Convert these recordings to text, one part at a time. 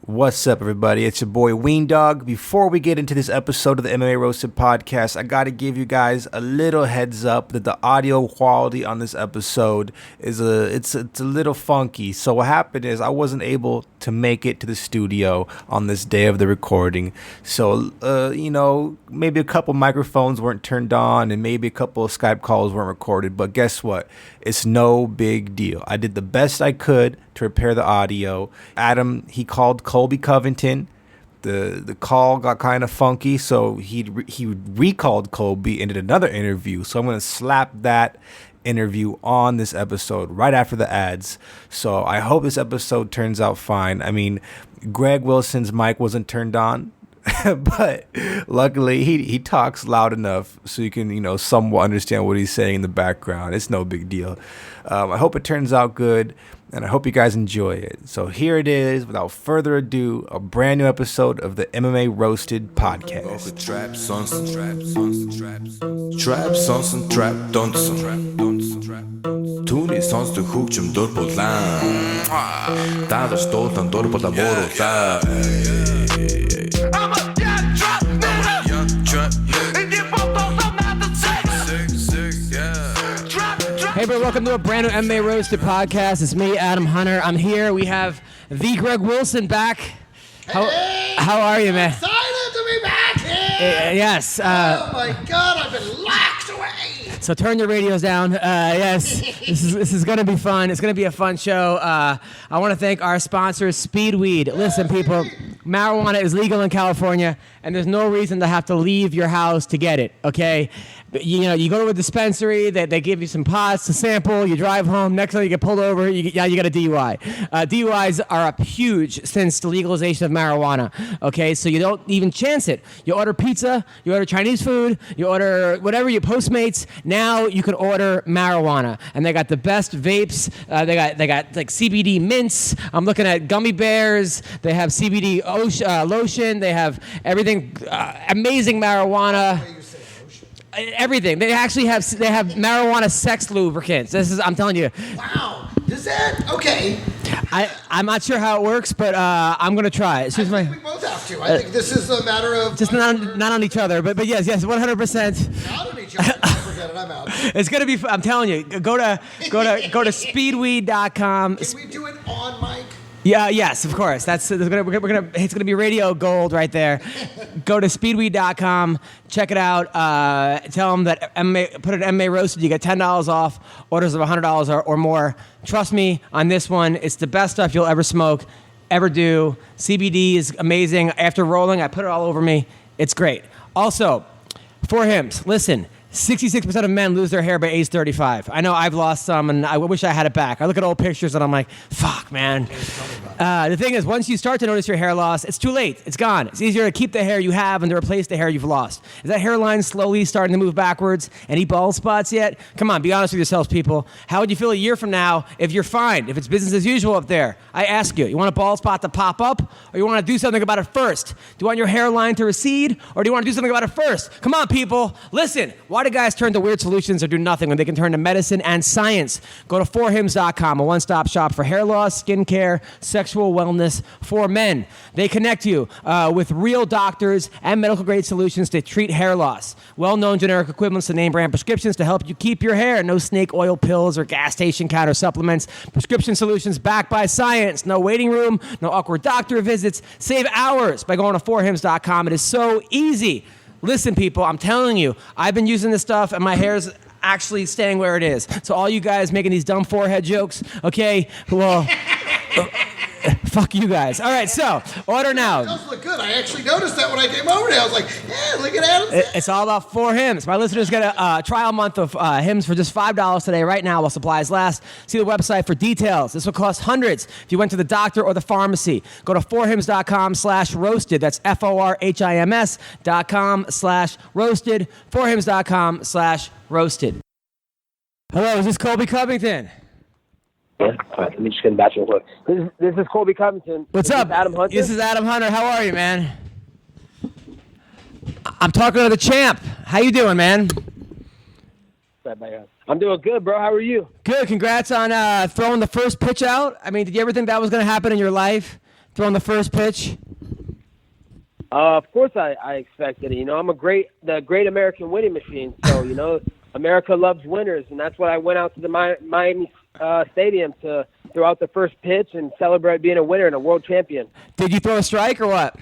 What's up, everybody? It's your boy Ween Dog. Before we get into this episode of the MMA Roasted Podcast, I got to give you guys a little heads up that the audio quality on this episode is it's a little funky. So what happened is I wasn't able to make it to the studio on this day of the recording. So maybe a couple microphones weren't turned on and maybe a couple of Skype calls weren't recorded. But guess what? It's no big deal. I did the best I could to repair the audio. Adam, he called Colby Covington. The call got kind of funky, so he recalled Colby and did another interview. So I'm going to slap that interview on this episode right after the ads. So I hope this episode turns out fine. I mean, Greg Wilson's mic wasn't turned on, but luckily he talks loud enough so you can somewhat understand what he's saying in the background. It's no big deal. I hope it turns out good, and I hope you guys enjoy it. So here it is, without further ado, a brand new episode of the MMA Roasted Podcast. Trap sonsen, trap sonsen, trap donsen. Түүний сонсдог хөгжим дур булан. Даадar стуулан дур булан мууруулаа. Hey, bro, welcome to a brand new MMA Roasted Podcast. It's me, Adam Hunter. I'm here. We have the Greg Wilson back. How are you, man? Excited to be back here! Yes. Oh my God, I've been locked away! So turn your radios down. Yes, this is going to be fun. It's going to be a fun show. I want to thank our sponsor, Speedweed. Listen, people, marijuana is legal in California, and there's no reason to have to leave your house to get it, okay? You go to a dispensary, they give you some pots to sample, you drive home, next time you get pulled over, you got a DUI. DUIs are up huge since the legalization of marijuana, okay? So you don't even chance it. You order pizza, you order Chinese food, you order whatever, you Postmates. Now you can order marijuana, and they got the best vapes. They got like CBD mints. I'm looking at gummy bears. They have CBD lotion. They have everything. Amazing marijuana. Everything. They actually have marijuana sex lubricants. I'm telling you. Wow. Is that okay? I'm not sure how it works, but I'm gonna try it. We both have to. I think this is a matter of just not on each other, but yes, 100%. Not on each other. Forget it. I'm out. It's gonna be. I'm telling you. Go to speedweed.com. Can we do it on mic? Yeah, yes, of course. It's gonna be radio gold right there. Go to speedweed.com, check it out. Tell them that put an MMA Roasted, you get $10 off. Orders of $100 or more. Trust me on this one. It's the best stuff you'll ever smoke, ever do. CBD is amazing. After rolling, I put it all over me. It's great. Also, for hims, listen. 66% of men lose their hair by age 35. I know I've lost some, and I wish I had it back. I look at old pictures, and I'm like, fuck, man. The thing is, once you start to notice your hair loss, it's too late. It's gone. It's easier to keep the hair you have and to replace the hair you've lost. Is that hairline slowly starting to move backwards? Any bald spots yet? Come on, be honest with yourselves, people. How would you feel a year from now if you're fine, if it's business as usual up there? I ask you want a bald spot to pop up, or you want to do something about it first? Do you want your hairline to recede, or do you want to do something about it first? Come on, people. Listen, why do guys turn to weird solutions or do nothing when they can turn to medicine and science? Go to forhims.com, a one-stop shop for hair loss, skincare, sexual wellness for men. They connect you with real doctors and medical-grade solutions to treat hair loss. Well-known generic equivalents to name-brand prescriptions to help you keep your hair. No snake oil pills or gas station counter supplements. Prescription solutions backed by science. No waiting room, no awkward doctor visits. Save hours by going to forhims.com. It is so easy. Listen, people, I'm telling you, I've been using this stuff, and my hair's actually staying where it is. So all you guys making these dumb forehead jokes, okay, well, fuck you guys. All right, so order now. It does look good. I actually noticed that when I came over there. I was like, yeah, look at Adam. It's all about 4 Hims. My listeners get a trial month of Hims for just $5 today, right now, while supplies last. See the website for details. This will cost hundreds if you went to the doctor or the pharmacy. Go to forhims.com/roasted. That's forhims.com/roasted. forhims.com/roasted. Hello, is this Colby Covington? Yeah. All right, let me just get back real quick. This is Colby Covington. What's up? Adam Hunter. This is Adam Hunter. How are you, man? I'm talking to the champ. How you doing, man? I'm doing good, bro. How are you? Good. Congrats on throwing the first pitch out. I mean, did you ever think that was going to happen in your life? throwing the first pitch? Of course I expected it. I'm the great American winning machine. So, America loves winners, and that's why I went out to the Miami Stadium to throw out the first pitch and celebrate being a winner and a world champion. Did you throw a strike or what?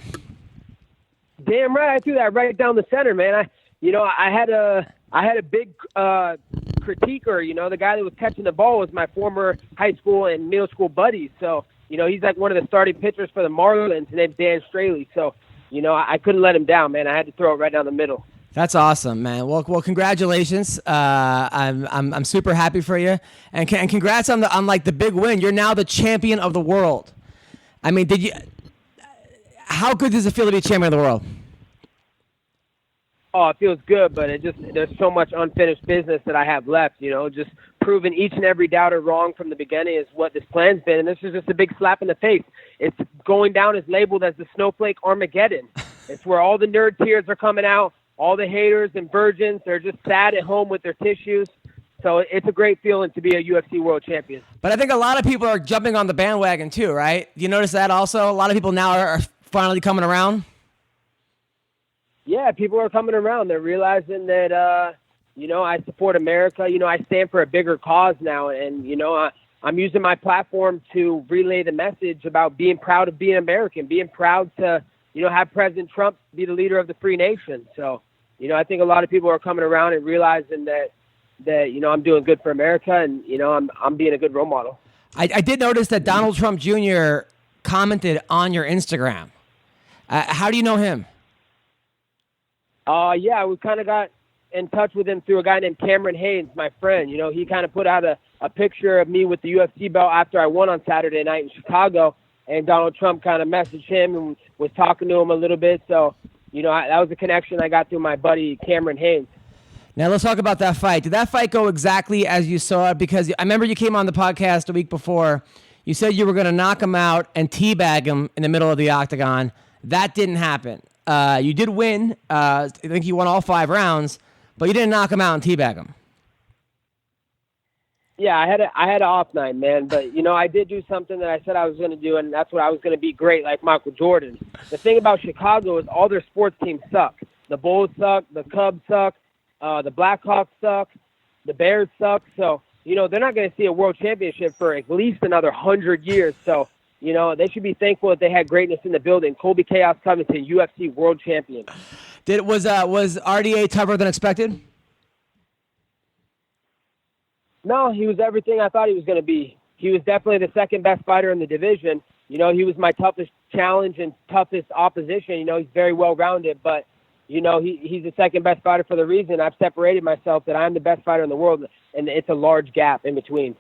Damn right, I threw that right down the center, man. I had a big critiquer. The guy that was catching the ball was my former high school and middle school buddy. So, he's like one of the starting pitchers for the Marlins. His name's Dan Straley. So, I couldn't let him down, man. I had to throw it right down the middle. That's awesome, man. Well, congratulations. I'm super happy for you, and congrats on the big win. You're now the champion of the world. I mean, how good does it feel to be champion of the world? Oh, it feels good, but there's so much unfinished business that I have left. Just proving each and every doubter wrong from the beginning is what this plan's been, and this is just a big slap in the face. It's going down as labeled as the Snowflake Armageddon. It's where all the nerd tears are coming out. All the haters and virgins, they're just sad at home with their tissues. So it's a great feeling to be a UFC world champion. But I think a lot of people are jumping on the bandwagon too, right? You notice that also? A lot of people now are finally coming around. Yeah, people are coming around. They're realizing that, I support America. I stand for a bigger cause now. And, I'm using my platform to relay the message about being proud of being American, being proud to, have President Trump be the leader of the free nation. So, I think a lot of people are coming around and realizing that I'm doing good for America and, I'm being a good role model. I did notice that Donald Trump Jr. commented on your Instagram. How do you know him? Yeah, we kind of got in touch with him through a guy named Cameron Haynes, my friend. He kind of put out a picture of me with the UFC belt after I won on Saturday night in Chicago, and Donald Trump kind of messaged him and was talking to him a little bit. So, that was a connection I got through my buddy Cameron Haynes. Now let's talk about that fight. Did that fight go exactly as you saw it? Because I remember you came on the podcast a week before. You said you were going to knock him out and teabag him in the middle of the octagon. That didn't happen. You did win. I think you won all 5 rounds, but you didn't knock him out and teabag him. Yeah, I had an off night, man. But, I did do something that I said I was going to do, and that's what I was going to be great, like Michael Jordan. The thing about Chicago is all their sports teams suck. The Bulls suck. The Cubs suck. The Blackhawks suck. The Bears suck. So, they're not going to see a world championship for at least another 100 years. So, they should be thankful that they had greatness in the building. Colby Chaos Covington, UFC world champion. Was RDA tougher than expected? No, he was everything I thought he was going to be. He was definitely the second best fighter in the division. He was my toughest challenge and toughest opposition. He's very well-rounded, but, he's the second best fighter for the reason I've separated myself that I'm the best fighter in the world, and it's a large gap in between.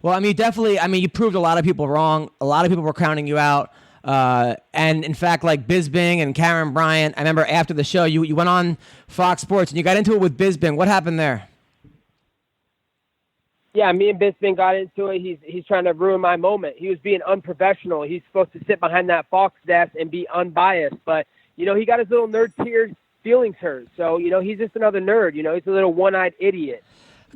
Well, you proved a lot of people wrong. A lot of people were counting you out. And in fact, like Bisping and Karen Bryant, I remember after the show, you went on Fox Sports and you got into it with Bisping. What happened there? Yeah, me and Bisping got into it. He's trying to ruin my moment. He was being unprofessional. He's supposed to sit behind that Fox desk and be unbiased. But, he got his little nerd tears feelings hurt. So, he's just another nerd. He's a little one-eyed idiot.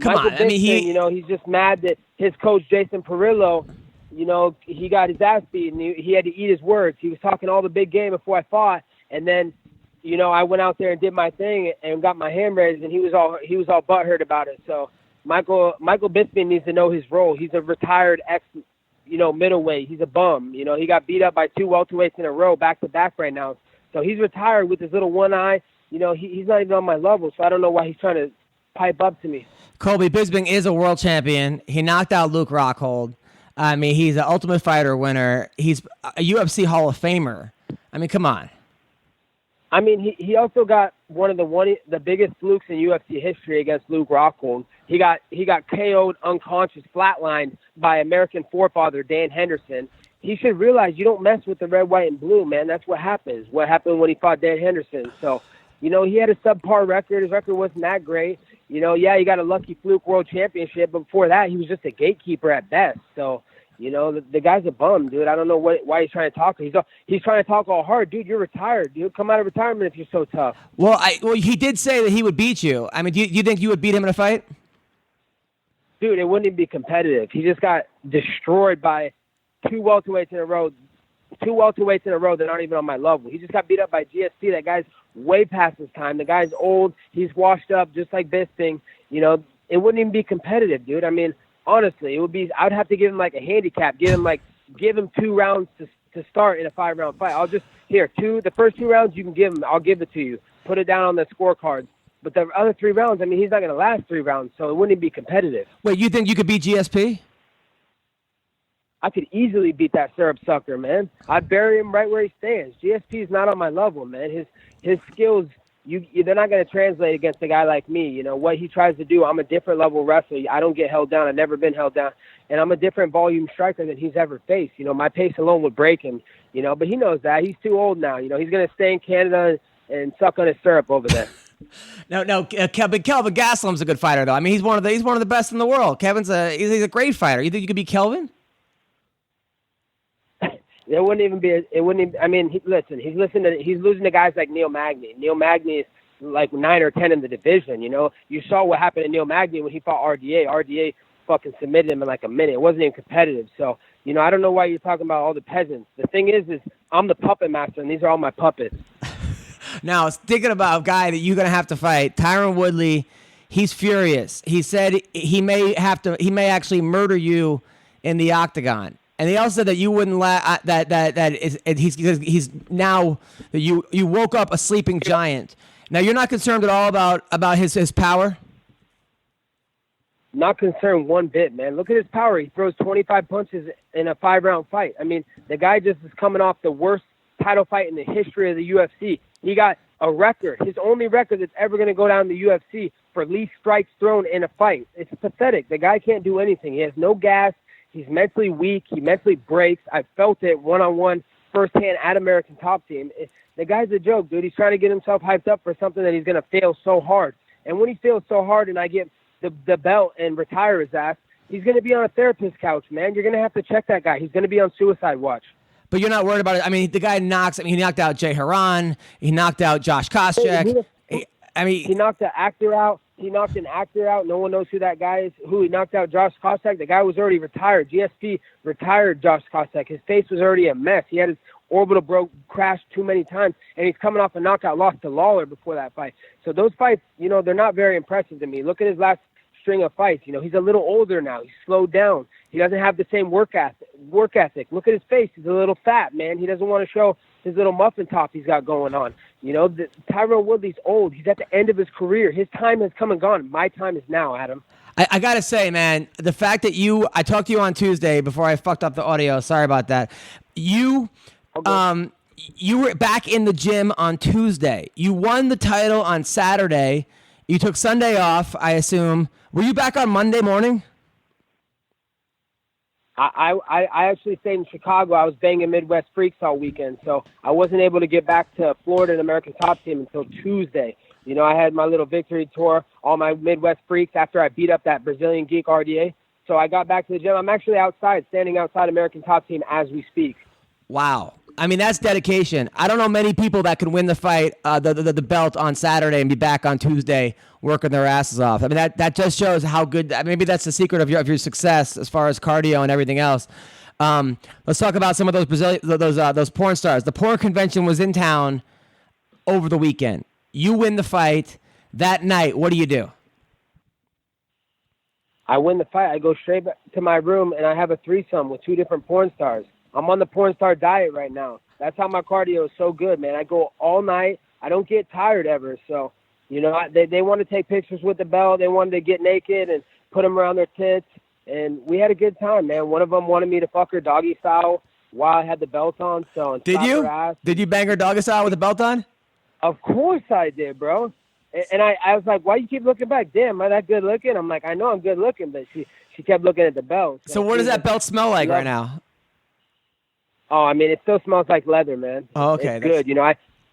Come on. Bisping, he's just mad that his coach, Jason Perillo, he got his ass beat and he had to eat his words. He was talking all the big game before I fought. And then, I went out there and did my thing and got my hand raised, and he was all butthurt about it. So, Michael Bisping needs to know his role. He's a retired middleweight. He's a bum. He got beat up by 2 welterweights in a row back to back right now. So he's retired with his little one eye. He's not even on my level, so I don't know why he's trying to pipe up to me. Colby, Bisping is a world champion. He knocked out Luke Rockhold. He's an Ultimate Fighter winner. He's a UFC Hall of Famer. Come on. He also got one of the biggest flukes in UFC history against Luke Rockhold. He got KO'd, unconscious, flatlined by American forefather Dan Henderson. He should realize you don't mess with the red, white, and blue, man. That's what happens. What happened when he fought Dan Henderson? So, he had a subpar record. His record wasn't that great. He got a lucky fluke world championship, but before that, he was just a gatekeeper at best. So, the guy's a bum, dude. I don't know why he's trying to talk. He's trying to talk all hard. Dude, you're retired. Dude, come out of retirement if you're so tough. Well, he did say that he would beat you. Do you think you would beat him in a fight? Dude, it wouldn't even be competitive. He just got destroyed by 2 welterweights in a row two welterweights in a row that aren't even on my level. He just got beat up by GSP. That guy's way past his time. The guy's old. He's washed up, just like Bisping. You know, it wouldn't even be competitive, dude. I mean, honestly, it would be. I'd have to give him like a handicap. Give him 2 rounds to start in a 5-round fight. I'll just the first 2 rounds you can give him. I'll give it to you. Put it down on the scorecards. But the other 3 rounds, I mean, he's not going to last 3 rounds, so it wouldn't even be competitive. Wait, you think you could beat GSP? I could easily beat that syrup sucker, man. I'd bury him right where he stands. GSP is not on my level, man. His skills, they're not going to translate against a guy like me. You know, what he tries to do, I'm a different level wrestler. I don't get held down. I've never been held down. And I'm a different volume striker than he's ever faced. You know, my pace alone would break him, you know, but he knows that. He's too old now. You know, he's going to stay in Canada and suck on his syrup over there. No, Kelvin Gastelum's a good fighter, though. I mean, he's one of the best in the world. He's a great fighter. You think you could beat Kelvin? It wouldn't even. I mean, he's losing to guys like Neil Magny. Neil Magny is like 9 or 10 in the division. You know, you saw what happened to Neil Magny when he fought RDA. RDA fucking submitted him in like a minute. It wasn't even competitive. So, you know, I don't know why you're talking about all the peasants. The thing is I'm the puppet master, and these are all my puppets. Now, thinking about a guy that you're gonna have to fight, Tyron Woodley. He's furious. He said he may actually murder you in the octagon. And he also said that you wouldn't he's now that you woke up a sleeping giant. Now you're not concerned at all about his power? Not concerned one bit, man. Look at his power. He throws 25 punches in a 5-round fight. I mean, the guy just is coming off the worst title fight in the history of the UFC. He got a record, his only record that's ever going to go down in the UFC for least strikes thrown in a fight. It's pathetic. The guy can't do anything. He has no gas. He's mentally weak. He mentally breaks. I felt it one-on-one, firsthand at American Top Team. The guy's a joke, dude. He's trying to get himself hyped up for something that he's going to fail so hard. And when he fails so hard and I get the belt and retire his ass, he's going to be on a therapist couch, man. You're going to have to check that guy. He's going to be on suicide watch. But you're not worried about it. I mean, the guy he knocked out Jay Haran. He knocked out Josh Koscheck. He knocked an actor out. He knocked an actor out. No one knows who that guy is. He knocked out Josh Koscheck. The guy was already retired. GSP retired Josh Koscheck. His face was already a mess. He had his orbital crashed too many times, and he's coming off a knockout loss to Lawler before that fight. So those fights, you know, they're not very impressive to me. Look at his last string of fights. You know, he's a little older now. He's slowed down. He doesn't have the same work ethic. Look at his face. He's a little fat, man. He doesn't want to show his little muffin top he's got going on. You know, Tyron Woodley's old. He's at the end of his career. His time has come and gone. My time is now, Adam. I got to say, man, the fact that I talked to you on Tuesday before I fucked up the audio. Sorry about that. You were back in the gym on Tuesday. You won the title on Saturday. You took Sunday off, I assume. Were you back on Monday morning? I actually stayed in Chicago. I was banging Midwest Freaks all weekend, so I wasn't able to get back to Florida and American Top Team until Tuesday. You know, I had my little victory tour, all my Midwest Freaks after I beat up that Brazilian geek RDA. So I got back to the gym. I'm actually outside, standing outside American Top Team as we speak. Wow. I mean, that's dedication. I don't know many people that can win the fight, the belt on Saturday and be back on Tuesday working their asses off. I mean, that just shows how good. Maybe that's the secret of your success as far as cardio and everything else. Let's talk about some of those porn stars. The porn convention was in town over the weekend. You win the fight that night. What do? I win the fight. I go straight back to my room and I have a threesome with 2 different porn stars. I'm on the porn star diet right now. That's how my cardio is so good, man. I go all night. I don't get tired ever. So, you know, they want to take pictures with the belt. They wanted to get naked and put them around their tits. And we had a good time, man. One of them wanted me to fuck her doggy style while I had the belt on. So did you? Did you bang her doggy style with the belt on? Of course I did, bro. And I was like, why you keep looking back? Damn, am I that good looking? I'm like, I know I'm good looking, but she kept looking at the belt. So what does that belt smell like right now? Oh, I mean, it still smells like leather, man. Oh, okay. It's good. You know,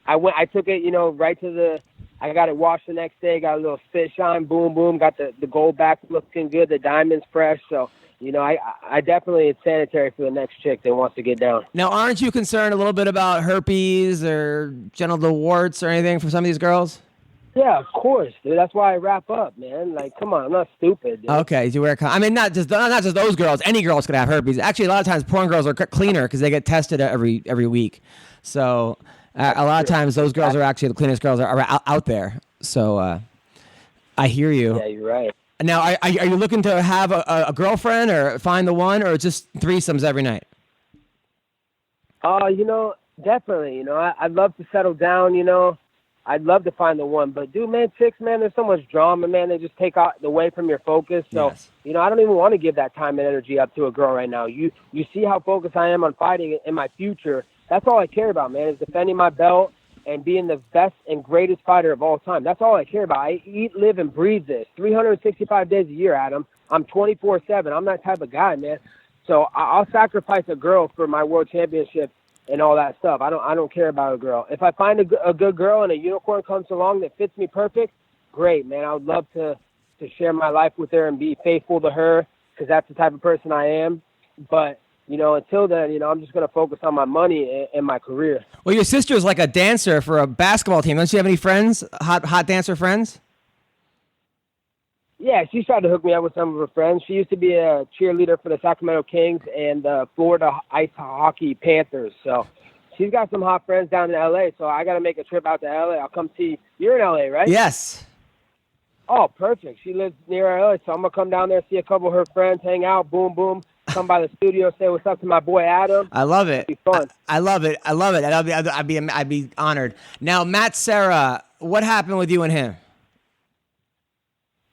I took it, you know, right to I got it washed the next day, got a little spit shine, boom, boom, got the gold back looking good, the diamonds fresh. So, you know, I definitely, it's sanitary for the next chick that wants to get down. Now, aren't you concerned a little bit about herpes or genital warts or anything for some of these girls? Yeah, of course, dude. That's why I wrap up, man. Like, come on, I'm not stupid, dude. Okay, you wear I mean, not just those girls. Any girls could have herpes. Actually, a lot of times porn girls are cleaner because they get tested every week. So a lot of times those girls are actually the cleanest girls are out there. So I hear you. Yeah, you're right. Now, are you looking to have a girlfriend or find the one, or just threesomes every night? Definitely. I'd love to settle down. I'd love to find the one, but dude, man, chicks, man, there's so much drama, man. They just take away from your focus. So, Yes. I don't even want to give that time and energy up to a girl right now. You see how focused I am on fighting in my future. That's all I care about, man, is defending my belt and being the best and greatest fighter of all time. That's all I care about. I eat, live, and breathe this 365 days a year, Adam. I'm 24/7. I'm that type of guy, man. So I'll sacrifice a girl for my world championship and all that stuff. I don't care about a girl. If I find a good girl and a unicorn comes along that fits me perfect, great, man. I would love to share my life with her and be faithful to her because that's the type of person I am. But, until then, I'm just going to focus on my money and my career. Well, your sister's like a dancer for a basketball team. Don't you have any friends, hot dancer friends? Yeah, she's tried to hook me up with some of her friends. She used to be a cheerleader for the Sacramento Kings and the Florida Ice Hockey Panthers. So she's got some hot friends down in L.A., so I got to make a trip out to L.A. I'll come see – you're in L.A., right? Yes. Oh, perfect. She lives near L.A., so I'm going to come down there, see a couple of her friends, hang out, boom, boom, come by the studio, say what's up to my boy Adam. I love it. It'll be fun. I love it. I'd be honored. Now, Matt Serra, what happened with you and him?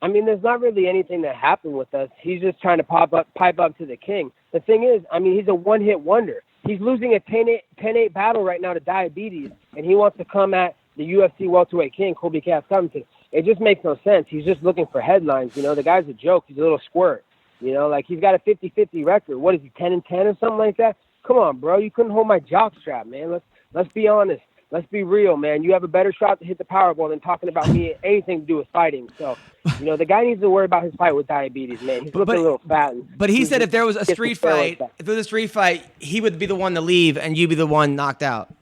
I mean, there's not really anything that happened with us. He's just trying to pipe up to the king. The thing is, he's a one-hit wonder. He's losing a 10-8 battle right now to diabetes, and he wants to come at the UFC welterweight king, Colby Covington. It just makes no sense. He's just looking for headlines. The guy's a joke. He's a little squirt. He's got a 50-50 record. What is he, 10-10 or something like that? Come on, bro. You couldn't hold my jockstrap, man. Let's be honest. Let's be real, man. You have a better shot to hit the Powerball than talking about me anything to do with fighting. So, the guy needs to worry about his fight with diabetes, man. He's looking a little fat. But he said if there was a street fight, he would be the one to leave and you'd be the one knocked out.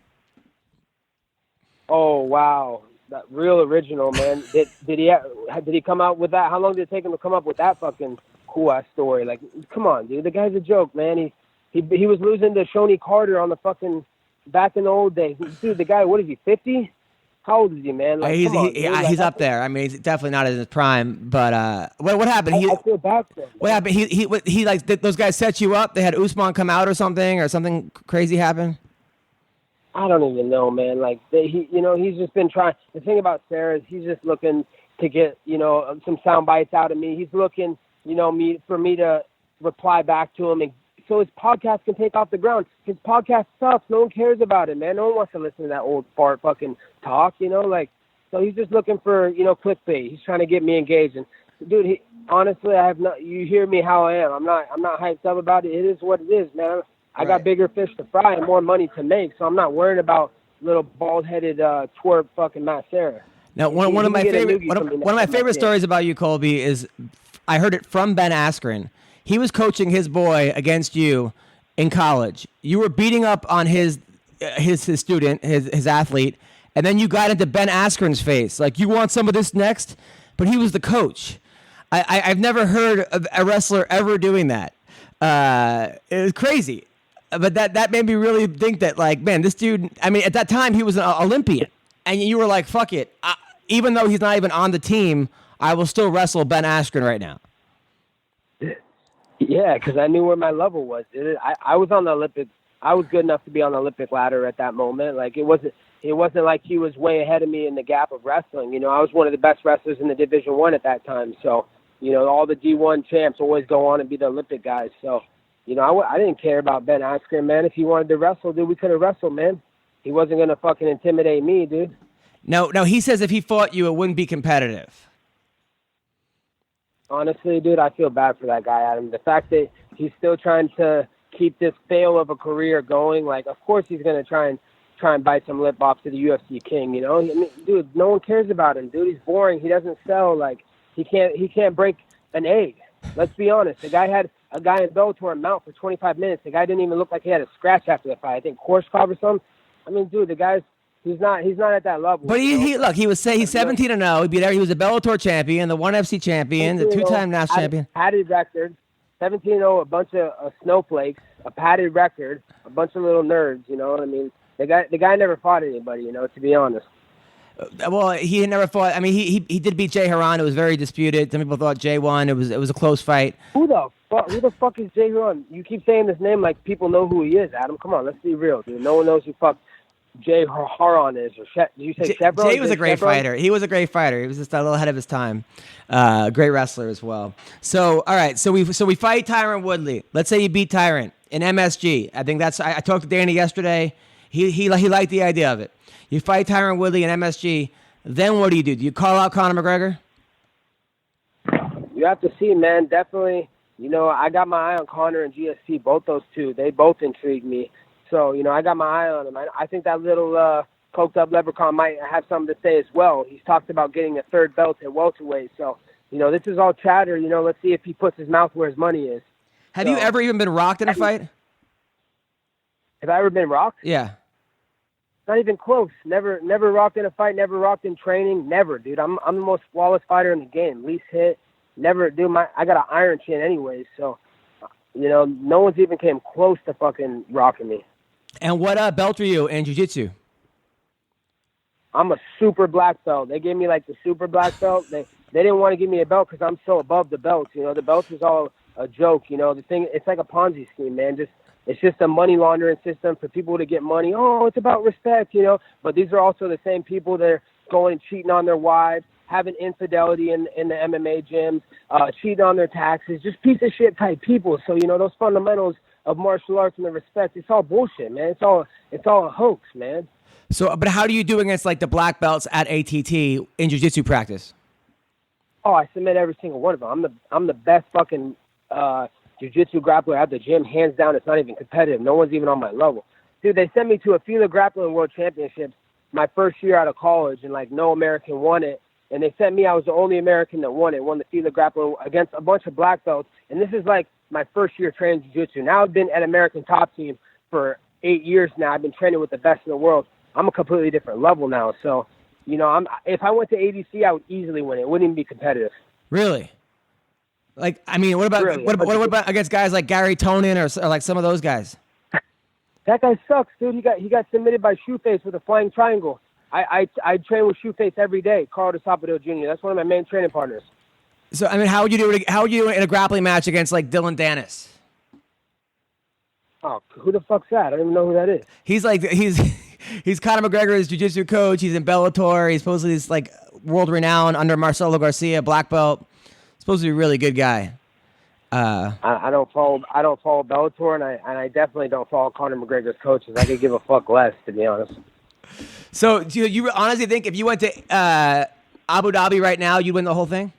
Oh, wow. That real original, man. Did he come out with that? How long did it take him to come up with that fucking cool-ass story? Like, come on, dude. The guy's a joke, man. He was losing to Shoney Carter on the fucking back in the old days. Dude, the guy, what is he, 50? How old is he, man? Like, he's up there. He's definitely not in his prime. But what happened? I feel bad for him. What happened? He like those guys set you up. They had Usman come out or something crazy happened. I don't even know, man. Like he's just been trying. The thing about Sarah is he's just looking to get some sound bites out of me. He's looking for me to reply back to him and so his podcast can take off the ground. His podcast sucks. No one cares about it, man. No one wants to listen to that old fart fucking talk, So he's just looking for, clickbait. He's trying to get me engaged. And dude, honestly, you hear me how I am. I'm not hyped up about it. It is what it is, man. I got bigger fish to fry and more money to make, so I'm not worried about little bald-headed twerp fucking Matt Serra. Now, one of my favorite stories about you, Colby, is I heard it from Ben Askren. He was coaching his boy against you in college. You were beating up on his student, his athlete, and then you got into Ben Askren's face. Like, you want some of this next? But he was the coach. I've never heard of a wrestler ever doing that. It was crazy. But that made me really think that, like, man, this dude, at that time, he was an Olympian. And you were like, fuck it. Even though he's not even on the team, I will still wrestle Ben Askren right now. Yeah, because I knew where my level was. I was on the Olympic. I was good enough to be on the Olympic ladder at that moment. Like it wasn't like he was way ahead of me in the gap of wrestling. I was one of the best wrestlers in the Division I at that time. So all the D1 champs always go on and be the Olympic guys. So I didn't care about Ben Askren, man. If he wanted to wrestle, dude, we could have wrestled, man. He wasn't gonna fucking intimidate me, dude. No. He says if he fought you, it wouldn't be competitive. Honestly, dude, I feel bad for that guy, Adam. The fact that he's still trying to keep this fail of a career going, like, of course he's going to try and bite some lip off to the UFC king, dude, no one cares about him, dude. He's boring. He doesn't sell. Like, he can't break an egg. Let's be honest. The guy had a guy in Bellator mount for 25 minutes. The guy didn't even look like he had a scratch after the fight. I think Korshkov or something. Dude, the guy's He's not at that level. But he's 17-0. He was a Bellator champion, the ONE FC champion, the 2-time national champion. Padded record, 17-0, a bunch of snowflakes, a padded record, a bunch of little nerds. You know what I mean? The guy never fought anybody. You know, to be honest. Well, he never fought. I mean, he did beat Jay Haran. It was very disputed. Some people thought Jay won. It was a close fight. Who the fuck is Jay Haran? You keep saying this name like people know who he is, Adam. Come on, let's be real, dude. No one knows who fuck Jay Haran is. Or did you say Chevron? Jay was a great fighter. He was a great fighter. He was just a little ahead of his time. Great wrestler as well. So, all right. So we fight Tyron Woodley. Let's say you beat Tyron in MSG. I think that's. I talked to Danny yesterday. He liked the idea of it. You fight Tyron Woodley in MSG. Then what do? Do you call out Conor McGregor? You have to see, man. Definitely. You know, I got my eye on Conor and GSP. Both those two. They both intrigue me. So, you know, I got my eye on him. I think that little coked up leprechaun might have something to say as well. He's talked about getting a third belt at welterweight. So, you know, this is all chatter. You know, let's see if he puts his mouth where his money is. Have you ever even been rocked in a fight? Have I ever been rocked? Yeah. Not even close. Never rocked in a fight. Never rocked in training. Never, dude. I'm the most flawless fighter in the game. Least hit. Never, dude. I got an iron chin anyways. So, you know, no one's even came close to fucking rocking me. And what belt are you in jiu-jitsu? I'm a super black belt. They gave me like the super black belt. They didn't want to give me a belt because I'm so above the belts. You know, the belts is all a joke. You know, the thing, it's like a Ponzi scheme, man. It's just a money laundering system for people to get money. Oh, it's about respect, you know. But these are also the same people that are going and cheating on their wives, having infidelity in the MMA gyms, cheating on their taxes, just piece of shit type people. So, you know, those fundamentals of martial arts and the respect, it's all bullshit, man. It's all a hoax, man. So, but how do you do against like the black belts at ATT in jiu-jitsu practice? Oh, I submit every single one of them. I'm the best fucking jiu-jitsu grappler at the gym, hands down. It's not even competitive. No one's even on my level. Dude, they sent me to a FILA Grappling World Championships my first year out of college, and like no American won it. And they sent me, I was the only American that won the FILA Grappling against a bunch of black belts. And this is like my first year training jiu-jitsu. Now I've been at American Top Team for 8 years now. I've been training with the best in the world. I'm a completely different level now. So, you know, if I went to ADC, I would easily win it. It wouldn't even be competitive. Really? Like, I mean, what about against guys like Gary Tonin or like some of those guys? That guy sucks, dude. He got submitted by Shoeface with a flying triangle. I train with Shoeface every day. Carl DeSapadillo Jr. That's one of my main training partners. So, I mean, how would you do in a grappling match against like Dylan Dennis? Oh, who the fuck's that? I don't even know who that is. He's Conor McGregor's jiu-jitsu coach. He's in Bellator. He's supposedly this like world renowned under Marcelo Garcia, black belt. Supposed to be a really good guy. I don't follow Bellator, and I definitely don't follow Conor McGregor's coaches. I could give a fuck less, to be honest. So, do you honestly think if you went to Abu Dhabi right now, you'd win the whole thing?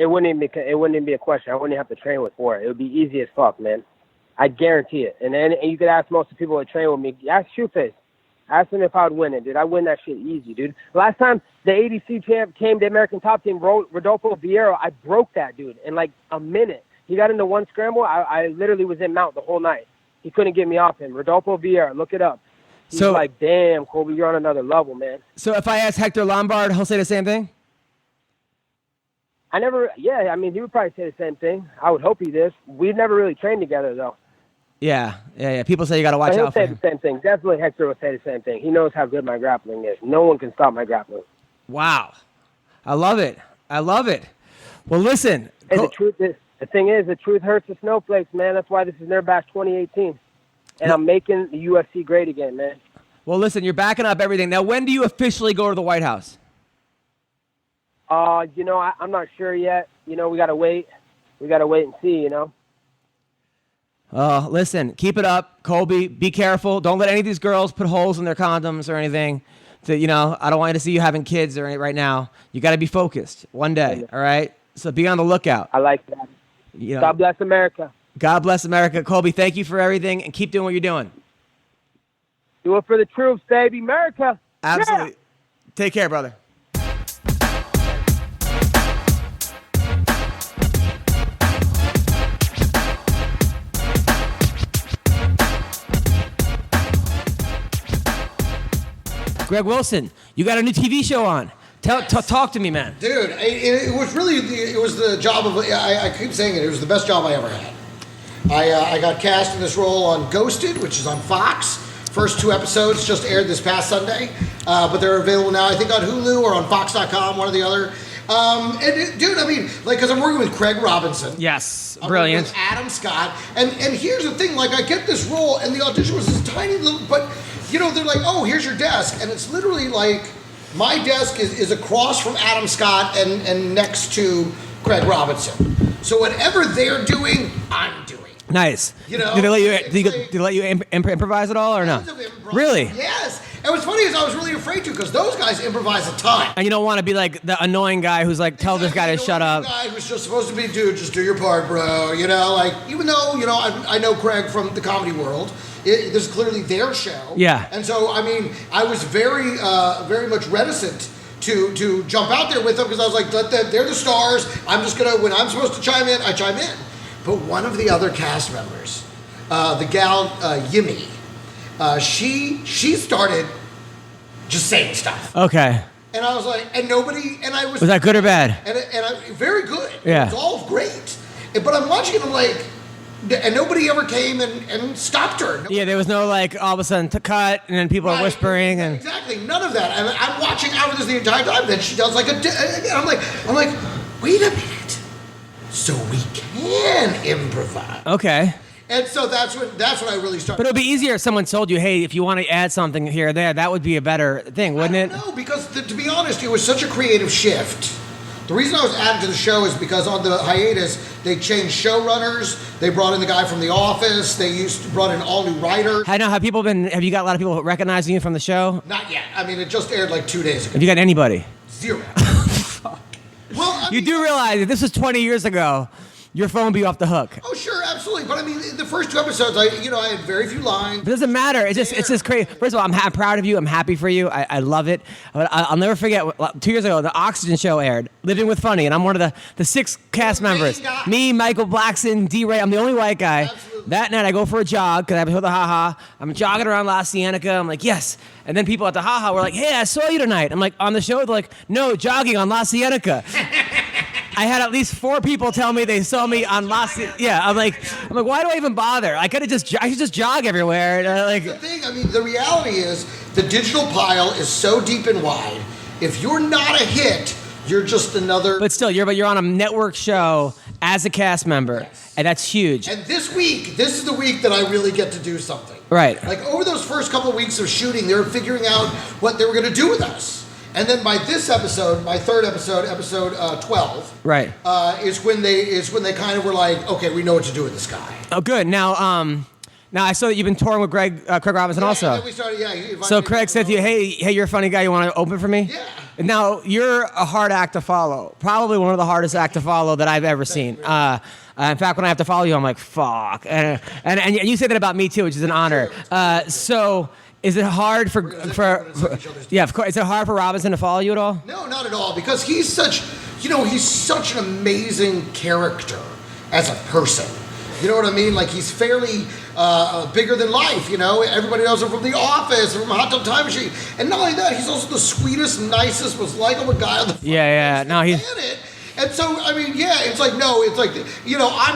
It wouldn't even be a question. I wouldn't have to train with for it. It would be easy as fuck, man. I guarantee it. And you could ask most of the people that train with me. Ask Shoeface. Ask him if I would win it, dude. I win that shit easy, dude. Last time the ADC champ came to American Top Team, Rodolfo Vieira, I broke that dude in like a minute. He got into one scramble. I literally was in mount the whole night. He couldn't get me off him. Rodolfo Vieira, look it up. He's like, damn, Colby, you're on another level, man. So if I ask Hector Lombard, he'll say the same thing? I mean, he would probably say the same thing. I would hope he did. We've never really trained together, though. Yeah. People say you got to watch out for him. He'll say the same thing. Definitely Hector will say the same thing. He knows how good my grappling is. No one can stop my grappling. Wow. I love it. Well, listen. Hey, the thing is, the truth hurts the snowflakes, man. That's why this is Nerd Bash 2018. And I'm making the UFC great again, man. Well, listen, you're backing up everything. Now, when do you officially go to the White House? You know, I'm not sure yet. You know, we got to wait. We got to wait and see, you know. Listen, keep it up. Colby, be careful. Don't let any of these girls put holes in their condoms or anything. I don't want you to see you having kids right now. You got to be focused one day, all right? So be on the lookout. I like that. You know, God bless America. God bless America. Colby, thank you for everything, and keep doing what you're doing. Do it for the troops, baby. America. Absolutely. Yeah. Take care, brother. Greg Wilson, you got a new TV show on. Talk to me, man. Dude, it was really, it was the job of, I keep saying it was the best job I ever had. I got cast in this role on Ghosted, which is on Fox. First 2 episodes just aired this past Sunday, but they're available now, I think, on Hulu or on Fox.com, one or the other. Dude, I mean, like, because I'm working with Craig Robinson. Yes, I'm brilliant. working with Adam Scott, and here's the thing, like, I get this role, and the audition was this tiny little, but, you know, they're like, oh, here's your desk, and it's literally like, my desk is across from Adam Scott and next to Craig Robinson. So whatever they're doing, I'm doing. Nice. You know, did they let you improvise at all or no? Really? Yes. And what's funny is I was really afraid to because those guys improvise a ton. And you don't want to be like the annoying guy who's like, tell this guy to shut up. The guy who's just supposed to be, dude, just do your part, bro. You know, like, even though, you know, I know Craig from the comedy world, this is clearly their show. Yeah. And so, I mean, I was very much reticent to jump out there with them because I was like, they're the stars. I'm just going to, when I'm supposed to chime in, I chime in. But one of the other cast members, the gal Yimmy, she started just saying stuff. Okay. And I was like, and nobody, and I was. Was that good or bad? And very good. Yeah. It was all great. But I'm watching it, I'm like, and nobody ever came and stopped her. Yeah, there was no like all of a sudden to cut and then people are whispering and. Exactly, none of that. And I'm watching out of this the entire time. Then she does like I'm like, wait a minute. So we can improvise. Okay. And so that's when I really started. But it would be easier if someone told you, hey, if you want to add something here or there, that would be a better thing, wouldn't it? No, because to be honest, it was such a creative shift. The reason I was added to the show is because on the hiatus, they changed showrunners. They brought in the guy from The Office. They brought in all new writers. Have you got a lot of people recognizing you from the show? Not yet. I mean, it just aired like 2 days ago. Have you got anybody? 0. Well, you do realize if this was 20 years ago, your phone would be off the hook. Oh, sure, absolutely. But I mean, in the first 2 episodes, I had very few lines. But it doesn't matter. It's just crazy. First of all, I'm proud of you. I'm happy for you. I love it. But I'll never forget, 2 years ago, the Oxygen show aired, Living with Funny, and I'm one of the 6 cast members. Me, Michael Blackson, D-Ray. I'm the only white guy. Absolutely. That night, I go for a jog, because I was with the Ha-Ha. I'm jogging around La Cienega. I'm like, yes. And then people at the Ha-Ha were like, hey, I saw you tonight. I'm like, on the show? They're like, no, jogging on La Cienega. I had at least 4 people tell me they saw me on Yeah, I'm like, why do I even bother? I should just jog everywhere. The thing, I mean, the reality is the digital pile is so deep and wide. If you're not a hit, you're just another. But still, you're on a network show as a cast member, yes. And that's huge. And this is the week that I really get to do something. Right. Like over those first couple of weeks of shooting, they were figuring out what they were going to do with us. And then by this episode, my 3rd episode, episode 12, right, is when they kind of were like, okay, we know what to do with this guy. Oh, good. Now I saw that you've been touring with Craig Robinson also. And we started, so Craig said to you, hey, you're a funny guy. You want to open for me? Yeah. Now you're a hard act to follow. Probably one of the hardest act to follow that I've ever seen. In fact, when I have to follow you, I'm like, fuck. And you say that about me too, which is an honor. So. Is it hard for yeah, of course. Is it hard for Robinson to follow you at all? No, not at all, because he's such an amazing character as a person. You know what I mean? Like he's fairly bigger than life. You know, everybody knows him from The Office, from Hot Tub Time Machine, and not only that, he's also the sweetest, nicest, most likable guy on the planet. And so, I mean, it's like, I'm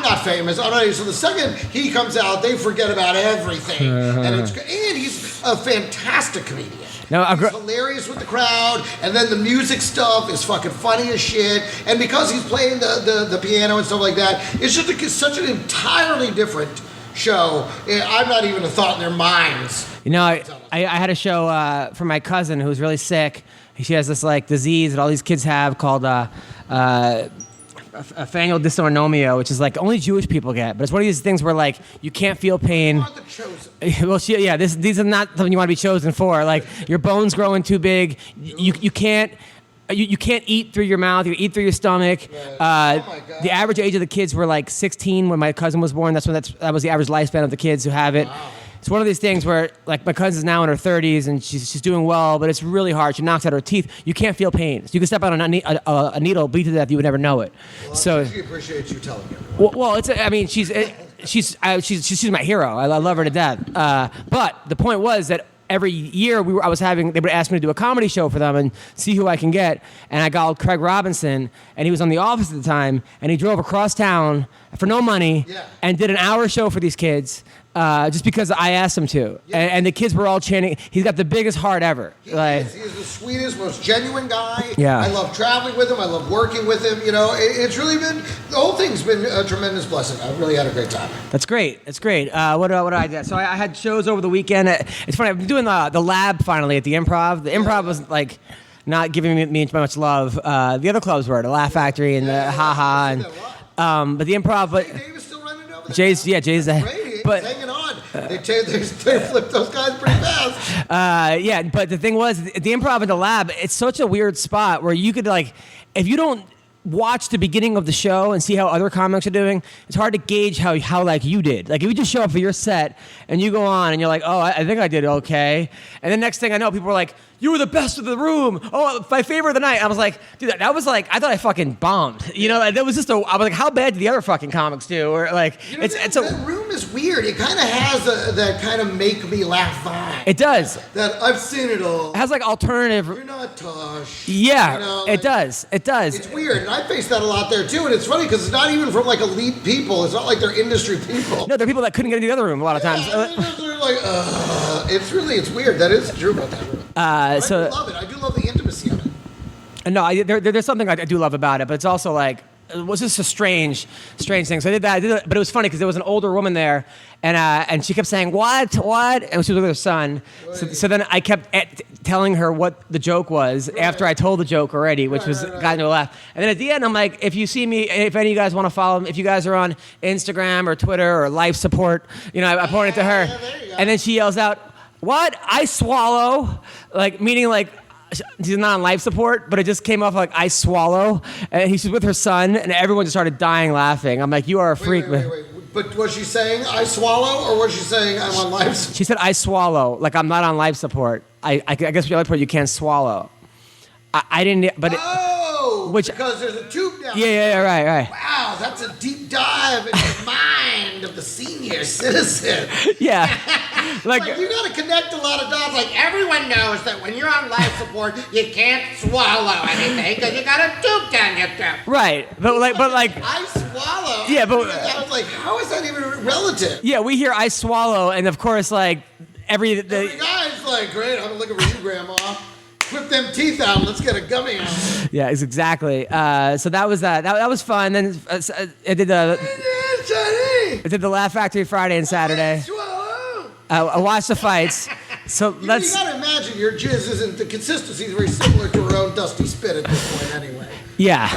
not famous. So the second he comes out, they forget about everything. And he's a fantastic comedian. He's hilarious with the crowd. And then the music stuff is fucking funny as shit. And because he's playing the piano and stuff like that, it's just such an entirely different show. I'm not even a thought in their minds. I had a show for my cousin who's really sick. She has this like disease that all these kids have called phaneal dysautonomia, which is like only Jewish people get. But it's one of these things where like you can't feel pain. Not the chosen. Well, these are not something you want to be chosen for. Like your bones growing too big. You can't eat through your mouth. You eat through your stomach. The average age of the kids were like 16 when my cousin was born. That was the average lifespan of the kids who have it. Wow. It's one of these things where, like, my cousin's now in her 30s and she's doing well, but it's really hard. She knocks out her teeth. You can't feel pain. So you can step on a needle, bleed to death. You would never know it. Well, so I appreciate you telling me. Well, she's my hero. I love her to death. But the point was that every year they would ask me to do a comedy show for them and see who I can get. And I called Craig Robinson, and he was on The Office at the time, and he drove across town for no money and did an hour show for these kids. Just because I asked him to. Yeah. And the kids were all chanting. He's got the biggest heart ever. He is the sweetest, most genuine guy. Yeah. I love traveling with him. I love working with him. You know, it's really been, the whole thing's been a tremendous blessing. I've really had a great time. That's great. That's great. What did I do? So I had shows over the weekend. It's funny. I've been doing the lab finally at the Improv. The Improv was like not giving me much love. The other clubs were, the Laugh Factory and the Ha Ha. And, but the Improv. But Davis still running over there? Jay's but hanging on. They flipped those guys pretty fast. But the thing was, the Improv and the Lab, it's such a weird spot where you could, like, if you don't watch the beginning of the show and see how other comics are doing, it's hard to gauge how like you did. Like if you just show up for your set and you go on and you're like, oh, I think I did okay. And then next thing I know, people were like, you were the best of the room. Oh, my favorite of the night. I was like, dude, that was like, I thought I fucking bombed. You know, that was just I was like, how bad did the other fucking comics do? Or like, you know, that room is weird. It kind of has that kind of make me laugh vibe. It does. That I've seen it all. It has like alternative. You're not Tosh. Yeah, you know, it does. It does. It's weird. And I face that a lot there too. And it's funny because it's not even from like elite people. It's not like they're industry people. No, they're people that couldn't get into the other room a lot of times. They're like, it's weird. That is true about that room. I do love it. I do love the intimacy of it. No, there's something I do love about it, but it's also like, it was just a strange thing. So I did that, but it was funny because there was an older woman there, and she kept saying, what? And she was with her son. So then I kept telling her what the joke was after I told the joke already, which got into a laugh. And then at the end, I'm like, if you see me, if any of you guys want to follow me, if you guys are on Instagram or Twitter or life support, you know, I pointed to her. And then she yells out, what? I swallow? Like, meaning like, she's not on life support, but it just came off like I swallow. And she's with her son, and everyone just started dying laughing. I'm like, you are a freak. Wait. But was she saying I swallow, or was she saying I'm on life support? She said I swallow, like I'm not on life support. I guess with your life support you can't swallow. I didn't, but because there's a tube down. Yeah, right. Wow, that's a deep dive into the mind of the senior citizen. Yeah. Like you got to connect a lot of dots. Like everyone knows that when you're on life support, you can't swallow anything because you got a tube down your throat. Right, but like I swallow. Yeah, but I was like, how is that even relative? Yeah, we hear I swallow, and of course, like every guy's like, great, I'm looking for you, Grandma. Whip them teeth out. Let's get a gummy out. Yeah, exactly. So that was that. That was fun. Then I did the Laugh Factory Friday and Saturday. I watched the fights. So you gotta imagine your jizz isn't, the consistency is very similar to her own dusty spit at this point anyway. Yeah.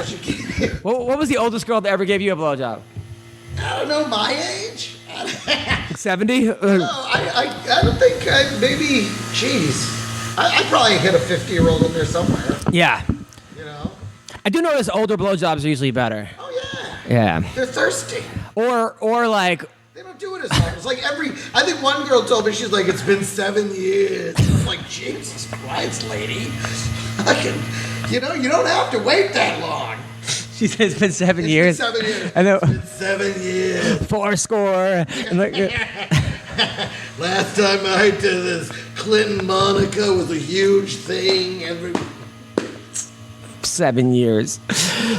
What was the oldest girl that ever gave you a blowjob? I don't know, my age. 70? No, I don't think, maybe, jeez. I probably hit a 50-year-old in there somewhere. Yeah. You know? I do notice older blowjobs are usually better. Oh, yeah. Yeah. They're thirsty. Or like... They don't do it as long. It's like I think one girl told me, she's like, it's been 7 years. I was like, Jesus Christ, lady. You don't have to wait that long. She said it's been 7 years. Been 7 years. I know. It's been 7 years. 4 score. And like, last time I did this, Clinton Monica was a huge thing. 7 years.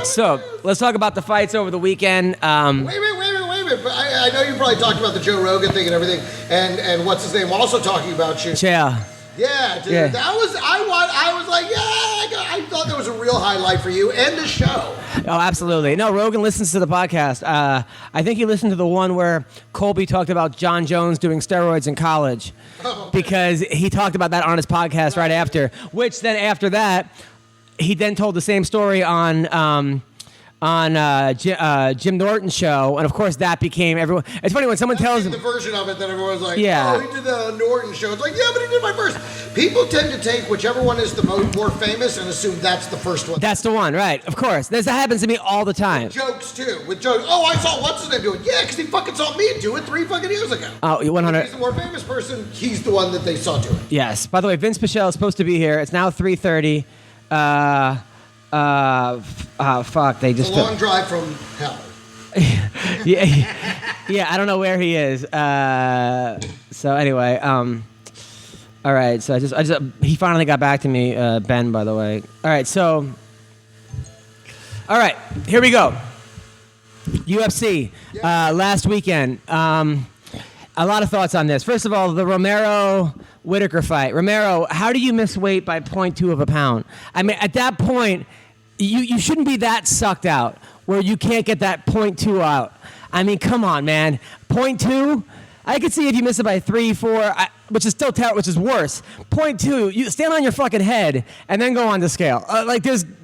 So let's talk about the fights over the weekend. Wait a minute. But I know you probably talked about the Joe Rogan thing and everything, and what's his name also talking about you. Yeah. Yeah, dude. Yeah. That was I was like, I thought that was a real highlight for you and the show. Oh, absolutely. No, Rogan listens to the podcast. I think he listened to the one where Colby talked about John Jones doing steroids in college, because he talked about that on his podcast right after. Which then after that, he then told the same story on Jim Norton's show, and of course that became everyone. It's funny when someone tells him the version of it that everyone's like, yeah. Oh, he did that on Norton's show. It's like, yeah, but he did my first. People tend to take whichever one is the more famous and assume that's the first one. That's the one, right? Of course, that happens to me all the time. With jokes too. With jokes. Oh, I saw what's his name do it. Yeah, because he fucking saw me do it 3 fucking years ago. Oh, 100. He's the more famous person. He's the one that they saw do it. Yes. By the way, Vince Pichel is supposed to be here. It's now 3:30. Fuck, they just... It's a long drive from hell. yeah, I don't know where he is. So anyway, All right, so he finally got back to me, Ben, by the way. All right, here we go. UFC, last weekend. A lot of thoughts on this. First of all, the Romero-Whitaker fight. Romero, how do you miss weight by 0.2 of a pound? I mean, at that point, you shouldn't be that sucked out where you can't get that 0.2 out. I mean, come on, man. 0.2? I could see if you miss it by 3, 4, which is still terrible, which is worse. 0.2, you stand on your fucking head and then go on the scale.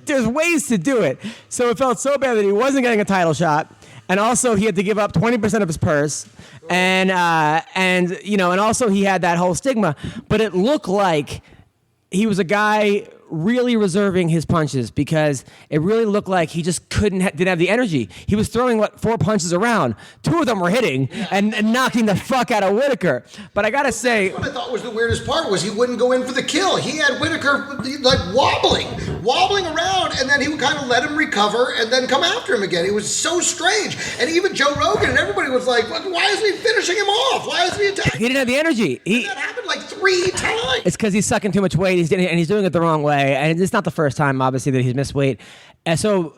There's ways to do it. So it felt so bad that he wasn't getting a title shot. And also, he had to give up 20% of his purse, and also he had that whole stigma. But it looked like he was a guy really reserving his punches because it really looked like he just didn't have the energy. He was throwing 4 punches around. 2 of them were hitting and knocking the fuck out of Whitaker. But I gotta say, what I thought was the weirdest part was he wouldn't go in for the kill. He had Whitaker wobbling around, and then he would kind of let him recover and then come after him again. It was so strange. And even Joe Rogan and everybody was like, why isn't he finishing him off? Why isn't he attacking? He didn't have the energy. That happened 3 times. It's because he's sucking too much weight, and he's doing it the wrong way. And it's not the first time, obviously, that he's missed weight. And so,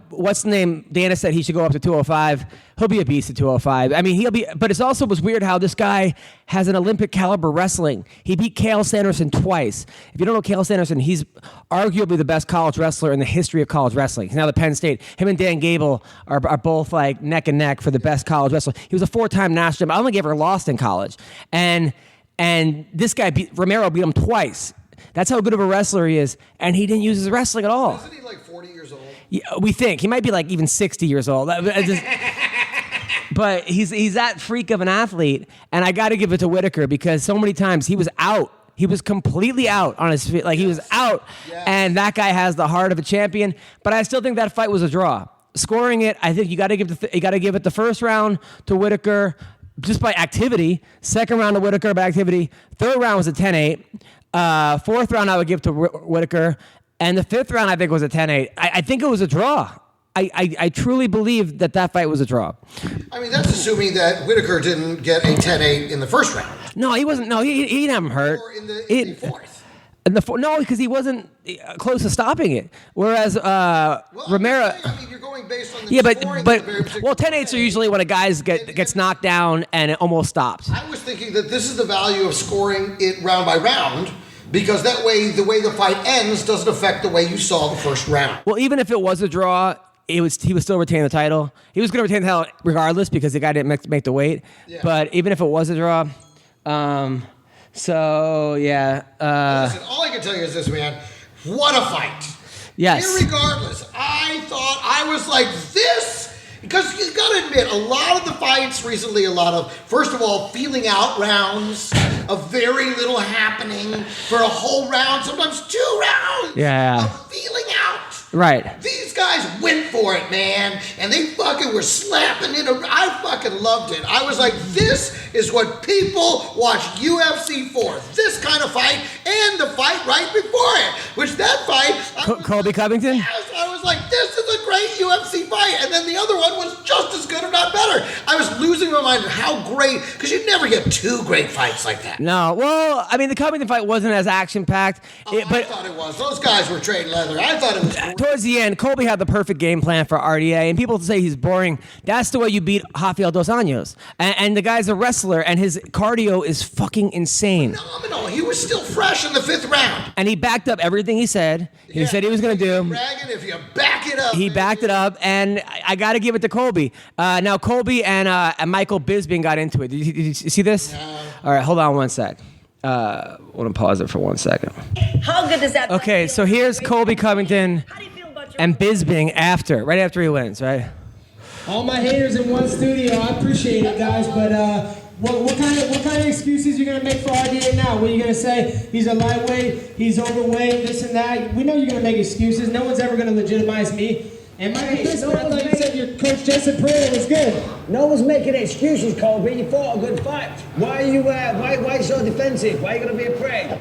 what's the name? Dana said he should go up to 205. He'll be a beast at 205. I mean, but it also was weird how this guy has an Olympic caliber wrestling. He beat Cael Sanderson twice. If you don't know Cael Sanderson, he's arguably the best college wrestler in the history of college wrestling. He's now at Penn State. Him and Dan Gable are both neck and neck for the best college wrestler. He was a 4-time national champion. I don't think he ever lost in college. And this guy, Romero, beat him twice. That's how good of a wrestler he is, and he didn't use his wrestling at all. Isn't he 40 years old? Yeah, we think. He might be even 60 years old. But he's that freak of an athlete, and I got to give it to Whitaker because so many times he was out. He was completely out on his feet. He was out, and that guy has the heart of a champion. But I still think that fight was a draw. Scoring it, I think you got to give it the first round to Whitaker just by activity. Second round to Whitaker by activity. Third round was a 10-8. Fourth round I would give to Whitaker, and the fifth round I think was a 10-8. I think it was a draw. I truly believe that fight was a draw. I mean, that's assuming that Whitaker didn't get a 10-8 in the first round. No, he wasn't. No, he didn't have him hurt. Or in the fourth. No, because he wasn't close to stopping it. Whereas Romero. You're going based on the scoring. But 10-8s are usually when a guy gets knocked down and it almost stops. I was thinking that this is the value of scoring it round by round. Because that way, the way the fight ends doesn't affect the way you saw the first round. Well, even if it was a draw, he would still retain the title. He was going to retain the title regardless because the guy didn't make the weight. Yeah. But even if it was a draw, so yeah. Listen, all I can tell you is this, man. What a fight! Yes. Irregardless, I was like this. Because you got to admit, a lot of the fights recently, first of all, feeling out rounds, a very little happening for a whole round, sometimes 2 rounds of feeling out. Right. These guys went for it, man, and they fucking were slapping it. I fucking loved it. I was like, this is what people watch UFC for. This kind of fight and the fight right before it, which that fight... Colby Covington? Yes, I was like, this is a great UFC fight. And then the other one was just as good, if not better. I was losing my mind how great, because you never get 2 great fights like that. No, well, I mean, the Covington fight wasn't as action-packed. I thought it was. Those guys were trading leather. I thought it was great. Towards the end, Colby had the perfect game plan for RDA, and people say he's boring. That's the way you beat Rafael Dos Anjos. And the guy's a wrestler, and his cardio is fucking insane. Phenomenal. He was still fresh in the 5th round. And he backed up everything he said. He said he was going to do. Bragging if you back it up. He backed it up, and I got to give it to Colby. Now, Colby and Michael Bisping got into it. Did you see this? No. All right, hold on one sec. I want to pause it for 1 second. How good does that feel? Okay, so here's Colby Covington and Bisping right after he wins, right? All my haters in one studio. I appreciate it, guys, but what kind of excuses you gonna make for RDA now? What are you gonna say? He's a lightweight, he's overweight, this and that. We know you're gonna make excuses. No one's ever gonna legitimize me. And my I thought you said your coach Justin Pereira was good. No one's making excuses, Colby. You fought a good fight. Why are you why so defensive? Why are you gonna be afraid?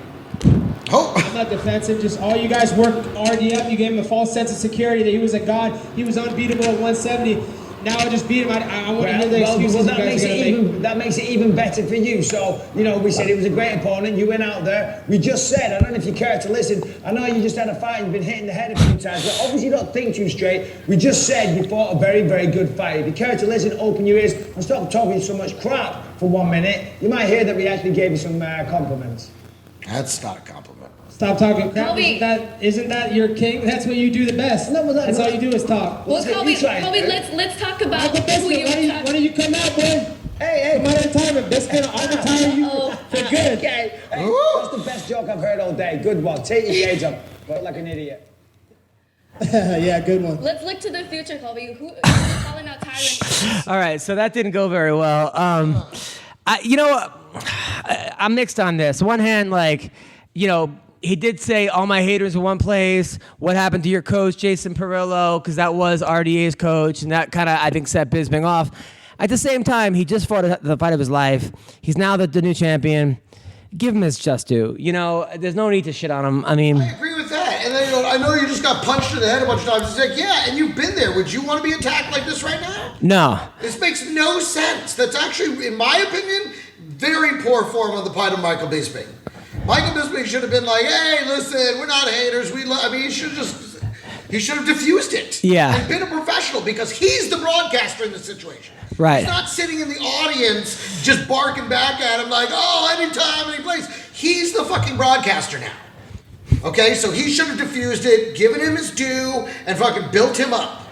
I'm not defensive. Just all you guys worked RD up. You gave him a false sense of security that he was a god. He was unbeatable at 170. now I just beat him. I want to hear the excuses that you guys are going to make. That makes it even better for you. So, we said it was a great opponent. You went out there. We just said, I don't know if you care to listen. I know you just had a fight and been hitting the head a few times, but obviously you don't think too straight. We just said you fought a very, very good fight. If you care to listen, open your ears and stop talking so much crap for 1 minute. You might hear that we actually gave you some compliments. That's not a compliment. Stop talking crap. Colby. Isn't that your king? That's what you do the best. No, but that's all you do is talk. Well, Colby, let's talk about who you Why don't you come out, boy? Hey. Come out in retirement. Best man, I'll retire you for good. Okay. Hey, that's the best joke I've heard all day. Good one. Take your shades off. Look like an idiot. Yeah, good one. Let's look to the future, Colby. Who you're calling out Tyron? All right, so that didn't go very well. I'm mixed on this. One hand, he did say all my haters in one place. What happened to your coach, Jason Perillo? Because that was RDA's coach, and that kind of, I think, set Bisping off. At the same time, he just fought the fight of his life. He's now the new champion. Give him his just due. There's no need to shit on him. I mean, I agree with that. And then I know you just got punched in the head a bunch of times. It's like, yeah, and you've been there. Would you want to be attacked like this right now? No. This makes no sense. That's actually, in my opinion, very poor form on the part of Michael Bisping. Michael Bisping should have been like, hey, listen, we're not haters. He should have diffused it. Yeah. And been a professional because he's the broadcaster in this situation. Right. He's not sitting in the audience just barking back at him like, oh, anytime, any place. He's the fucking broadcaster now. Okay, so he should have diffused it, given him his due, and fucking built him up.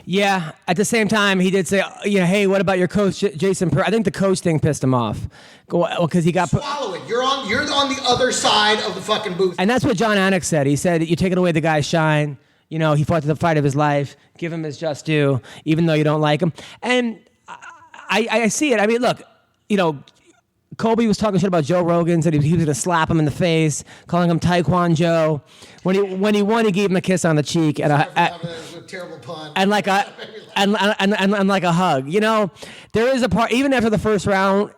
Yeah. At the same time, he did say, hey, what about your coach, Jason Perillo? I think the coach thing pissed him off. Because he got swallow it. You're on the other side of the fucking booth. And that's what John Anik said. He said, you're taking away the guy's shine. He fought the fight of his life. Give him his just due, even though you don't like him. And I see it. I mean, look, Colby was talking shit about Joe Rogan, said he was going to slap him in the face, calling him Taekwondo Joe. When he won, he gave him a kiss on the cheek and a terrible pun. And like a hug. There is a part, even after the first round,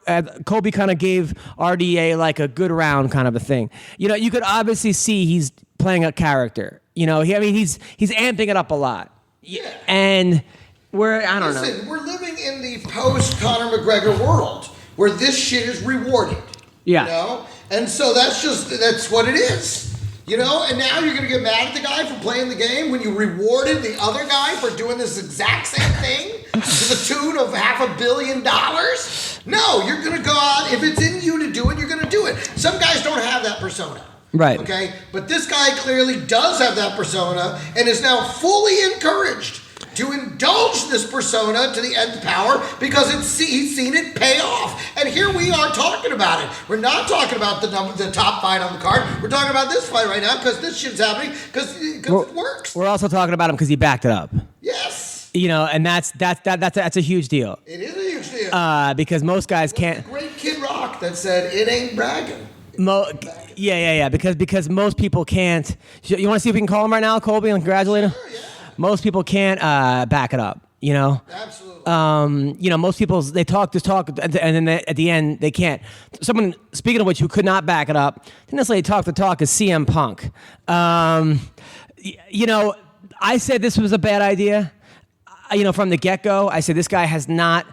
Colby kind of gave RDA like a good round kind of a thing. You could obviously see he's playing a character. He's amping it up a lot. Yeah. And we're know. We're living in the post Conor McGregor world where this shit is rewarded. Yeah. And so that's what it is. And now you're going to get mad at the guy for playing the game when you rewarded the other guy for doing this exact same thing to the tune of $500 million? No, you're going to go out. If it's in you to do it, you're going to do it. Some guys don't have that persona. Right. Okay? But this guy clearly does have that persona and is now fully encouraged to indulge this persona to the nth power because he's seen it pay off. And here we are talking about it. We're not talking about the top fight on the card. We're talking about this fight right now because this shit's happening because it works. We're also talking about him because he backed it up. Yes. And that's a huge deal. It is a huge deal. Because most guys can't. Great Kid Rock that said it ain't bragging. Yeah. Because most people can't. You want to see if we can call him right now, Colby, and congratulate him? Sure, yeah. Most people can't back it up. Absolutely. Most people, they talk, and then at the end, they can't. Someone, speaking of which, who could not back it up, didn't necessarily talk the talk, is CM Punk. I said this was a bad idea. From the get-go, I said this guy has not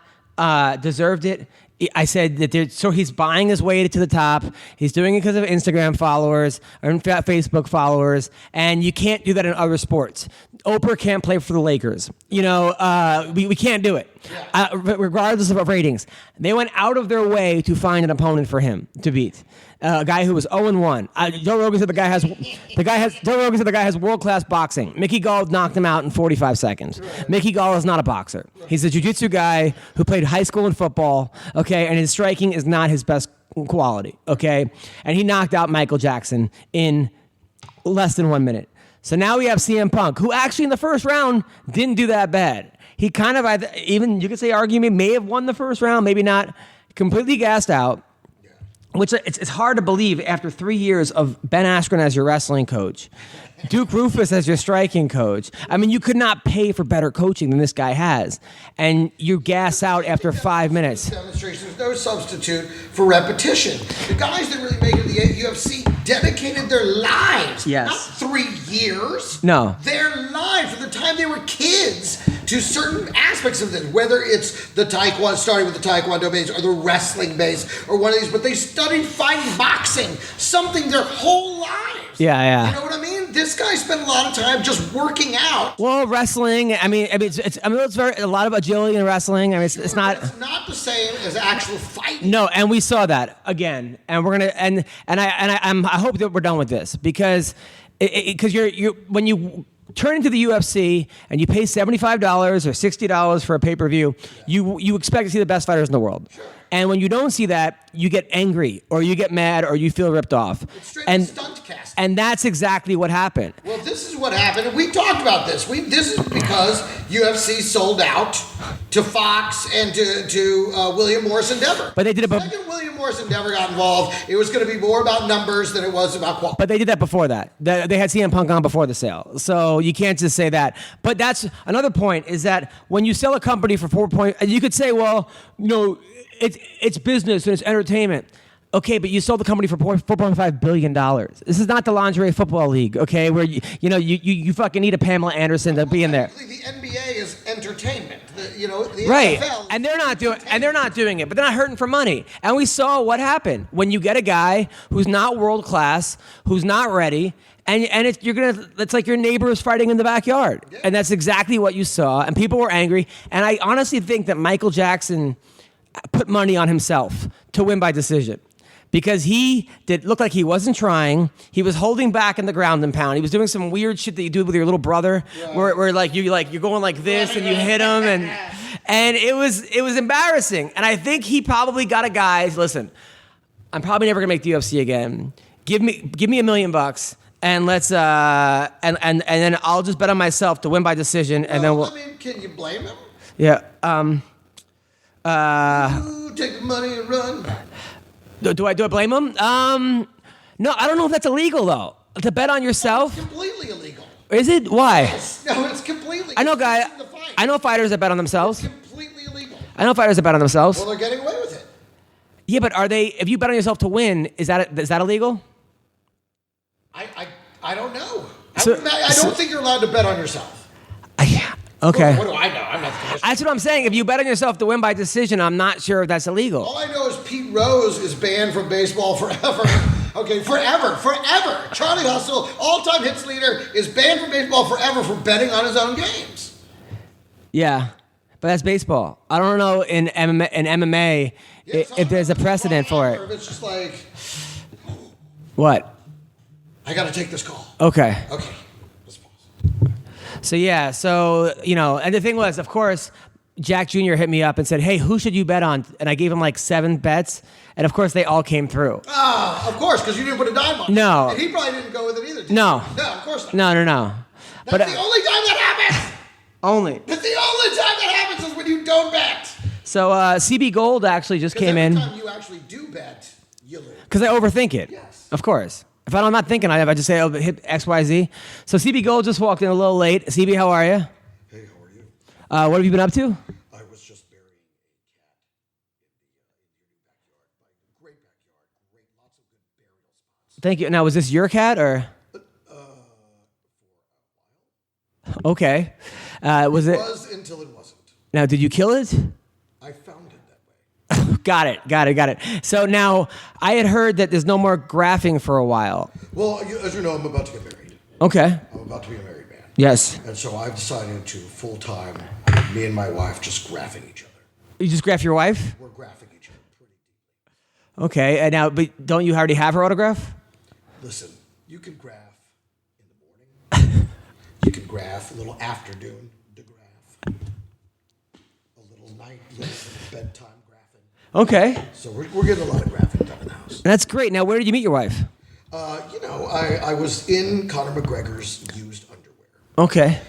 deserved it. I said that so he's buying his way to the top. He's doing it because of Instagram followers or Facebook followers, and you can't do that in other sports. Oprah can't play for the Lakers. We can't do it, regardless of regardless. They went out of their way to find an opponent for him to beat. A guy who was 0-1. Joe Rogan said the guy has world-class boxing. Mickey Gall knocked him out in 45 seconds. Mickey Gall is not a boxer. He's a jiu-jitsu guy who played high school and football, okay, and his striking is not his best quality, okay? And he knocked out Michael Jackson in less than 1 minute. So now we have CM Punk, who actually in the first round didn't do that bad. He kind of, even you could say, argument may have won the first round, maybe not. Completely gassed out. Which it's hard to believe after 3 years of Ben Askren as your wrestling coach, Duke Rufus as your striking coach. I mean, you could not pay for better coaching than this guy has. And you gas out after 5 minutes. Demonstration. There's no substitute for repetition. The guys that really make it to the UFC dedicated their lives. Yes. Not 3 years. No. Their lives from the time they were kids to certain aspects of this, whether it's the taekwondo, starting with the taekwondo base or the wrestling base or one of these, but they studied fighting, boxing, something their whole lives. Yeah. You know what I mean? This guy spent a lot of time just working out. Well, wrestling. I mean, it's very a lot of agility in wrestling. I mean, it's not. It's not the same as actual fighting. No, and we saw that again, and we're gonna I hope that we're done with this because you're when you turn into the UFC and you pay $75 or $60 for a pay-per-view, you expect to see the best fighters in the world. Sure. And when you don't see that, you get angry or you get mad or you feel ripped off. It's straight stunt casting. And that's exactly what happened. Well, this is what happened. And we talked about this. This is because UFC sold out to Fox and to William Morris Endeavor. But they did it. The second William Morris Endeavor got involved, it was going to be more about numbers than it was about quality. But they did that before that. They had CM Punk on before the sale. So you can't just say that. But that's another point is that when you sell a company for you could say, well, it's business and it's entertainment. Okay, but you sold the company for $4.5 billion. This is not the lingerie football league, okay, where you fucking need a Pamela Anderson to be in there. The NBA is entertainment. The right, NFL and they're not doing it, but they're not hurting for money. And we saw what happened when you get a guy who's not world class, who's not ready. And it's like your neighbors fighting in the backyard. Yeah. And that's exactly what you saw. And people were angry. And I honestly think that Michael Jackson put money on himself to win by decision. Because he looked like he wasn't trying. He was holding back in the ground and pound. He was doing some weird shit that you do with your little brother, where you're going like this and you hit him, and it was embarrassing. And I think he probably got a guy. Listen, I'm probably never gonna make the UFC again. Give me $1 million, and let's and then I'll just bet on myself to win by decision, and then I mean, can you blame him? Yeah. You take the money and run. Do I blame him? No, I don't know if that's illegal though. To bet on yourself? It's completely illegal. Is it? Why? Yes. No, it's completely. I know fighters that bet on themselves. It's completely illegal. I know fighters that bet on themselves. Well, they're getting away with it. Yeah, but are they? If you bet on yourself to win, is that illegal? I don't know. I don't think you're allowed to bet on yourself. Yeah. Okay. What do I know? I'm not the commissioner. That's what I'm saying. If you bet on yourself to win by decision, I'm not sure if that's illegal. All I know is Pete Rose is banned from baseball forever. Okay, forever. Charlie Hustle, all-time hits leader, is banned from baseball forever for betting on his own games. Yeah, but that's baseball. I don't know in MMA if there's a precedent for it. If it's just like, what? I got to take this call. Okay. Let's pause. So and the thing was, of course, Jack Jr. hit me up and said, hey, who should you bet on? And I gave him like 7 bets, and of course they all came through. Of course, because you didn't put a dime on it. No. And he probably didn't go with it either, did No. he? No, of course not. No. That's the only time that happens! Only. That's the only time that happens is when you don't bet. So CB Gold actually just came in. Every time you actually do bet, you lose. Because I overthink it. Yes. Of course. If I'm not thinking, I just say, hit X, Y, Z. So CB Gold just walked in a little late. CB, how are you? Hey, how are you? What have you been up to? I was just burying a cat in the great backyard. Lots of good burial spots. Thank you. Now, was this your cat or? Okay. Was it? It was until it wasn't. Now, did you kill it? I found it that way. Got it. So now, I had heard that there's no more graphing for a while. Well, as you know, I'm about to get married. Okay. I'm about to be a married man. Yes. And so I've decided to full-time, me and my wife just graphing each other. You just graph your wife? We're graphing each other pretty deep. Okay. And now, but don't you already have her autograph? Listen, you can graph in the morning. You can graph a little afternoon to graph. A little night, little bedtime graphing. Okay. So we're getting a lot of graphing done in the house. That's great. Now, where did you meet your wife? I was in Conor McGregor's used underwear. Okay.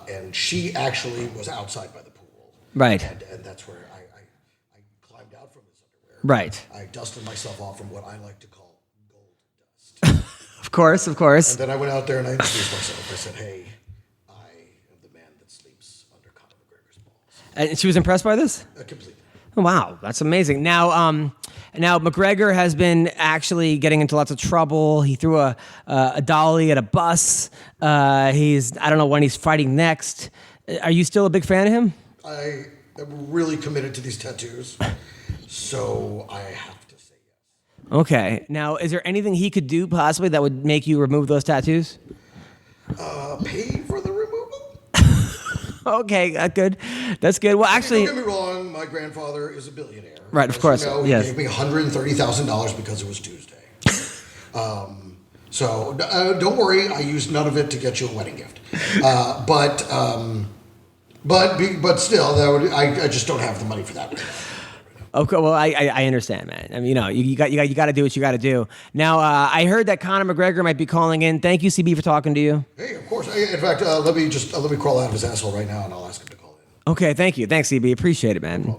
And she actually was outside by the pool. Right. And that's where I climbed out from his underwear. Right. I dusted myself off from what I like to call gold dust. Of course. And then I went out there and I introduced myself. I said, hey, I am the man that sleeps under Conor McGregor's balls. And she was impressed by this? Completely. Wow, that's amazing. Now McGregor has been actually getting into lots of trouble. He threw a dolly at a bus. I don't know when he's fighting next. Are you still a big fan of him? I am really committed to these tattoos, so I have to say yes. Okay. Now, is there anything he could do possibly that would make you remove those tattoos? Pay for the removal? Okay, good. That's good. Well, actually, don't get me wrong. My grandfather is a billionaire. Right, of course. You know, he yes. gave me $130,000 because it was Tuesday. So don't worry. I used none of it to get you a wedding gift. But still, I just don't have the money for that right now. Okay, well, I understand, man. I mean, you got to do what you got to do. Now, I heard that Conor McGregor might be calling in. Thank you, CB, for talking to you. Hey, of course. In fact, let me crawl out of his asshole right now, and I'll ask him to call in. Okay, thank you. Thanks, CB. Appreciate it, man.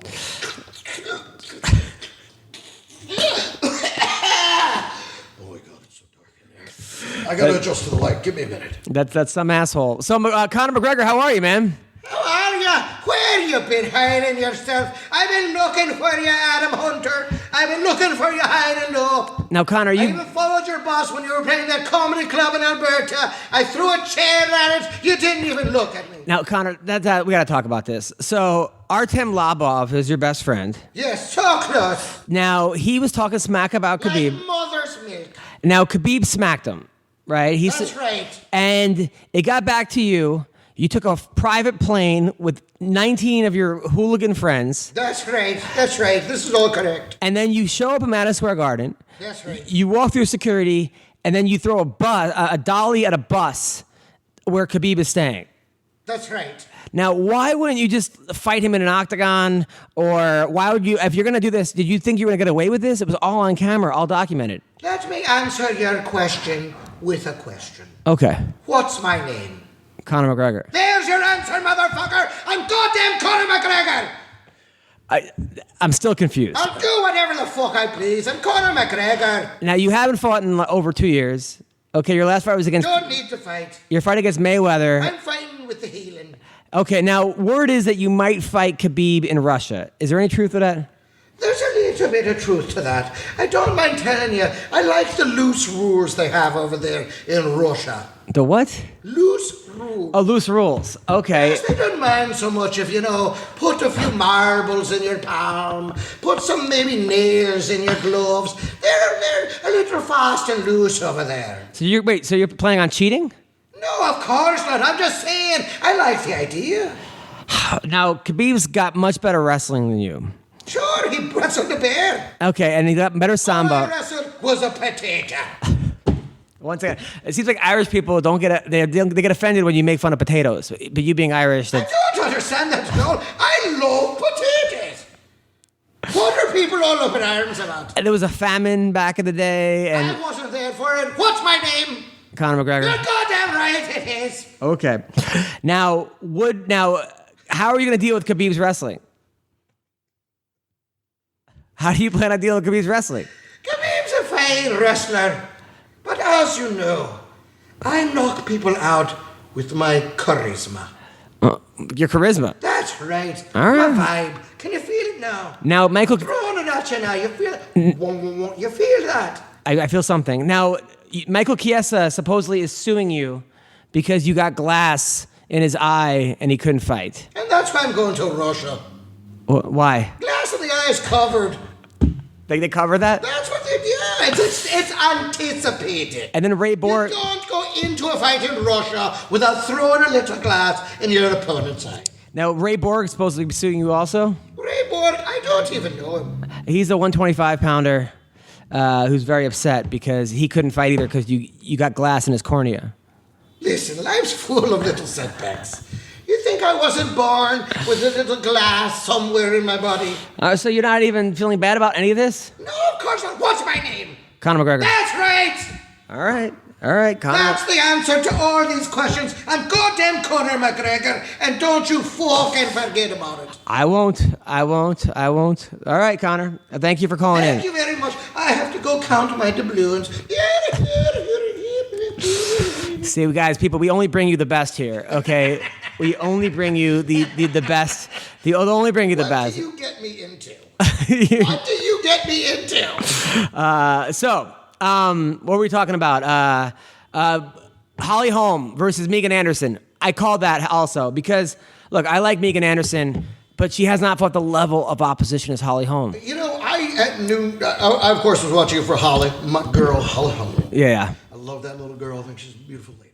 I gotta adjust to the light. Give me a minute. That's some asshole. So, Conor McGregor, how are you, man? How are you? Where you been hiding yourself? I've been looking for you, Adam Hunter. I've been looking for you high and low. Now, Conor, I even followed your boss when you were playing that comedy club in Alberta. I threw a chair at it. You didn't even look at me. Now, Conor, we got to talk about this. So, Artem Labov is your best friend. Yes, so close. Now, he was talking smack about Khabib. Like mother's milk. Now, Khabib smacked him, right? That's right. And it got back to you. You took a private plane with 19 of your hooligan friends. That's right. That's right. This is all correct. And then you show up at Madison Square Garden. That's right. You walk through security, and then you throw a dolly at a bus where Khabib is staying. That's right. Now, why wouldn't you just fight him in an octagon? Or why would you, if you're going to do this, did you think you were going to get away with this? It was all on camera, all documented. Let me answer your question with a question. Okay. What's my name? Conor McGregor. There's your answer, motherfucker! I'm goddamn Conor McGregor! I'm still confused. I'll do whatever the fuck I please. I'm Conor McGregor. Now, you haven't fought in over 2 years. Okay, your last fight was against... Don't need to fight. Your fight against Mayweather. I'm fighting with the healing. Okay, now, word is that you might fight Khabib in Russia. Is there any truth to that? There's a little bit of truth to that. I don't mind telling you, I like the loose rules they have over there in Russia. The what? Loose rules. Oh, loose rules. Okay. Yes, they don't mind so much if, put a few marbles in your palm, put some maybe nails in your gloves. They're a little fast and loose over there. So you're planning on cheating? No, of course not. I'm just saying, I like the idea. Now, Khabib's got much better wrestling than you. Sure, he wrestled the bear. Okay, and he got better sambo. All I wrestled was a potato. Once again, it seems like Irish people they get offended when you make fun of potatoes. But you being Irish, I don't understand that at all. I love potatoes. What are people all up in arms about? And there was a famine back in the day, and I wasn't there for it. What's my name? Conor McGregor. You're goddamn right it is. Okay. Now, how are you going to deal with Khabib's wrestling? How do you plan on dealing with Khabib's wrestling? Khabib's a fine wrestler. But as you know, I knock people out with my charisma. Your charisma. That's right. All right. My vibe. Can you feel it now? Now, Michael... Throwing it at you now. You feel it? You feel that? I feel something. Now, Michael Chiesa supposedly is suing you because you got glass in his eye and he couldn't fight. And that's why I'm going to Russia. Why? Glass in the eye is covered. They cover that? That's what they do. It's anticipated. And then Ray Borg... You don't go into a fight in Russia without throwing a little glass in your opponent's eye. Now, Ray Borg is supposed to be suing you also? Ray Borg, I don't even know him. He's a 125-pounder who's very upset because he couldn't fight either because you got glass in his cornea. Listen, life's full of little setbacks. You think I wasn't born with a little glass somewhere in my body? So you're not even feeling bad about any of this? No, of course not. What's my name? Conor McGregor. That's right. All right, Conor. That's the answer to all these questions. I'm goddamn Conor McGregor, and don't you fucking forget about it. I won't. All right, Conor. Thank you for calling in. Thank you very much. I have to go count my doubloons. See, guys, people, we only bring you the best here, okay? We only bring you the best. They'll only bring you the best. What do you get me into? What do you get me into? What were we talking about? Holly Holm versus Megan Anderson. I called that also because Look, I like Megan Anderson, but she has not fought the level of opposition as Holly Holm. You know, I of course was watching it for Holly, my girl, Holly Holm. Yeah. I love that little girl. I think she's a beautiful lady.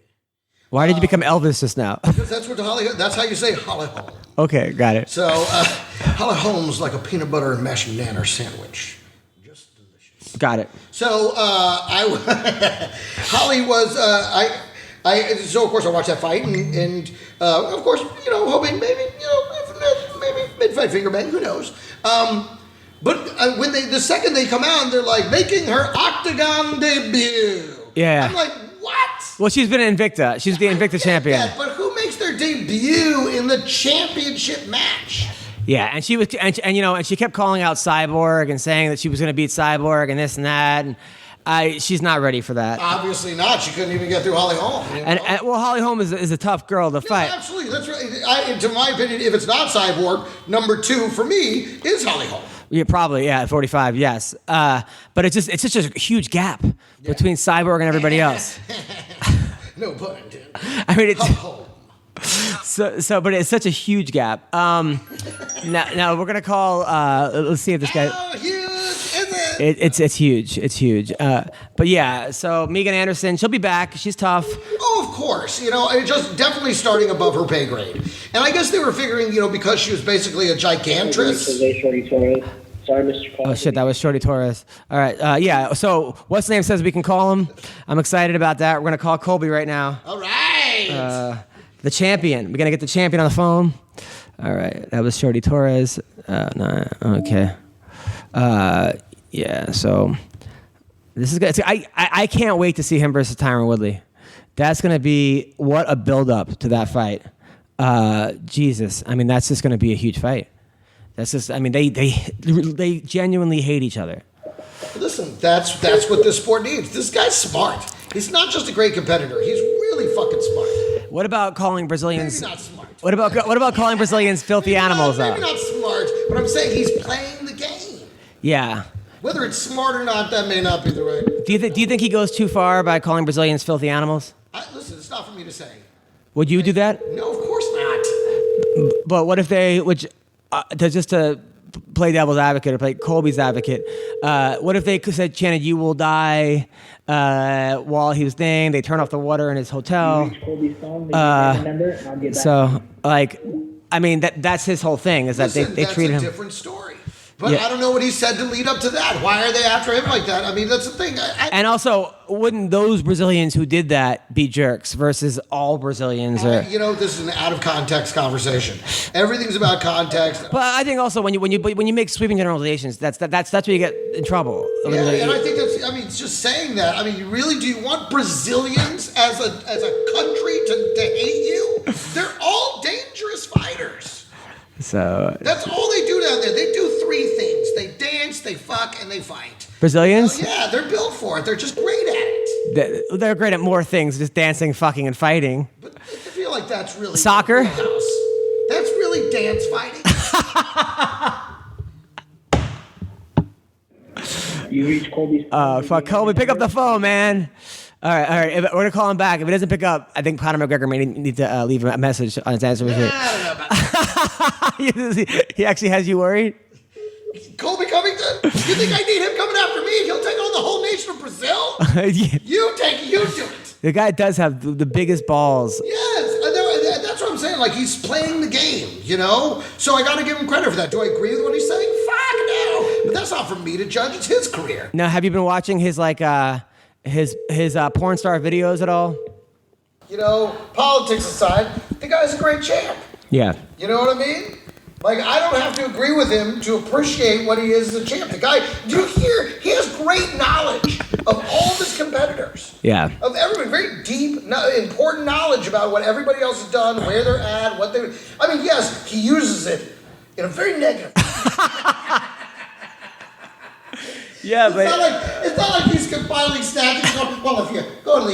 Why did you become Elvis just now? Because that's how you say Holly Holm. Okay, got it. So, Holly Holm's like a peanut butter and mashed nanner sandwich. Just delicious. Got it. So, Holly was, so of course I watched that fight and of course, you know, hoping maybe, you know, maybe mid-fight finger bang, who knows. But when the second they come out, they're like making her octagon debut. Yeah. I'm like, what? Well, she's been Invicta. She's the Invicta champion. Yeah, but who makes their debut in the championship match? Yeah, and she was, and you know, and she kept calling out Cyborg and saying that she was going to beat Cyborg and this and that, and she's not ready for that. Obviously not. She couldn't even get through Holly Holm. You know? And well, Holly Holm is a tough girl to fight. Absolutely, that's right. To my opinion, if it's not Cyborg, number 2 for me is Holly Holm. Yeah, probably. Yeah, 45. Yes, but it's such a huge gap between Cyborg and everybody else. No pun intended. I mean, but it's such a huge gap. Now we're gonna call. Let's see if this guy. How huge is it? It's huge. It's huge. But yeah. So Megan Anderson, she'll be back. She's tough. Oh, of course. You know, it's just definitely starting above her pay grade. And I guess they were figuring, you know, because she was basically a gigantress. Sorry, Mr. Colby. Oh shit, that was Shorty Torres. All right. Yeah. So what's the name says we can call him. I'm excited about that. We're gonna call Colby right now. All right. The champion. We're gonna get the champion on the phone. All right. That was Shorty Torres. No. Okay. Yeah. So this is good. I can't wait to see him versus Tyron Woodley. That's gonna be what a build up to that fight. Jesus. I mean, that's just gonna be a huge fight. That's just. I mean, they genuinely hate each other. Listen, that's what this sport needs. This guy's smart. He's not just a great competitor. He's really fucking smart. What about calling Brazilians? Maybe not smart. What about calling Brazilians filthy animals? Maybe not smart, but I'm saying he's playing the game. Yeah. Whether it's smart or not, that may not be the right. Do you think he goes too far by calling Brazilians filthy animals? Listen, it's not for me to say. Would you do that? No, of course not. But what if they, just to play devil's advocate or play Colby's advocate, what if they said, Channing, you will die while he was thing? They turn off the water in his hotel. So, like, I mean, that's his whole thing is that they treat him. That's a different story. But I don't know what he said to lead up to that. Why are they after him like that? I mean, that's the thing. And also, wouldn't those Brazilians who did that be jerks versus all Brazilians? You know, this is an out of context conversation. Everything's about context. But I think also when you make sweeping generalizations, that's where you get in trouble. Yeah, and I think that's. I mean, it's just saying that. I mean, do you want Brazilians as a country to hate you? They're all dangerous fighters. So that's all they do down there. They do 3 things: they dance, they fuck, and they fight. Brazilians? Yeah, they're built for it. They're just great at it. They're great at more things, just dancing, fucking, and fighting. But I feel like that's really soccer. That's really dance fighting. You reach Colby's. Fuck Colby, pick up the phone, man. All right. We're gonna call him back. If he doesn't pick up, I think Conor McGregor may need to leave a message on his answer machine. I don't know about that. He actually has you worried? Colby Covington? You think I need him coming after me? He'll take on the whole nation of Brazil? Yeah. You do it. The guy does have the biggest balls. Yes, that's what I'm saying. Like, he's playing the game, you know? So I got to give him credit for that. Do I agree with what he's saying? Fuck no. But that's not for me to judge. It's his career. Now, have you been watching his his porn star videos at all? You know, politics aside, the guy's a great champ. Yeah. You know what I mean? Like, I don't have to agree with him to appreciate what he is as a champ. The guy, do you hear? He has great knowledge of all of his competitors. Yeah. Of everyone. Very deep, important knowledge about what everybody else has done, where they're at, what they're... I mean, yes, he uses it in a very negative Yeah, but... It's not like he's compiling stats and going, well, if you go to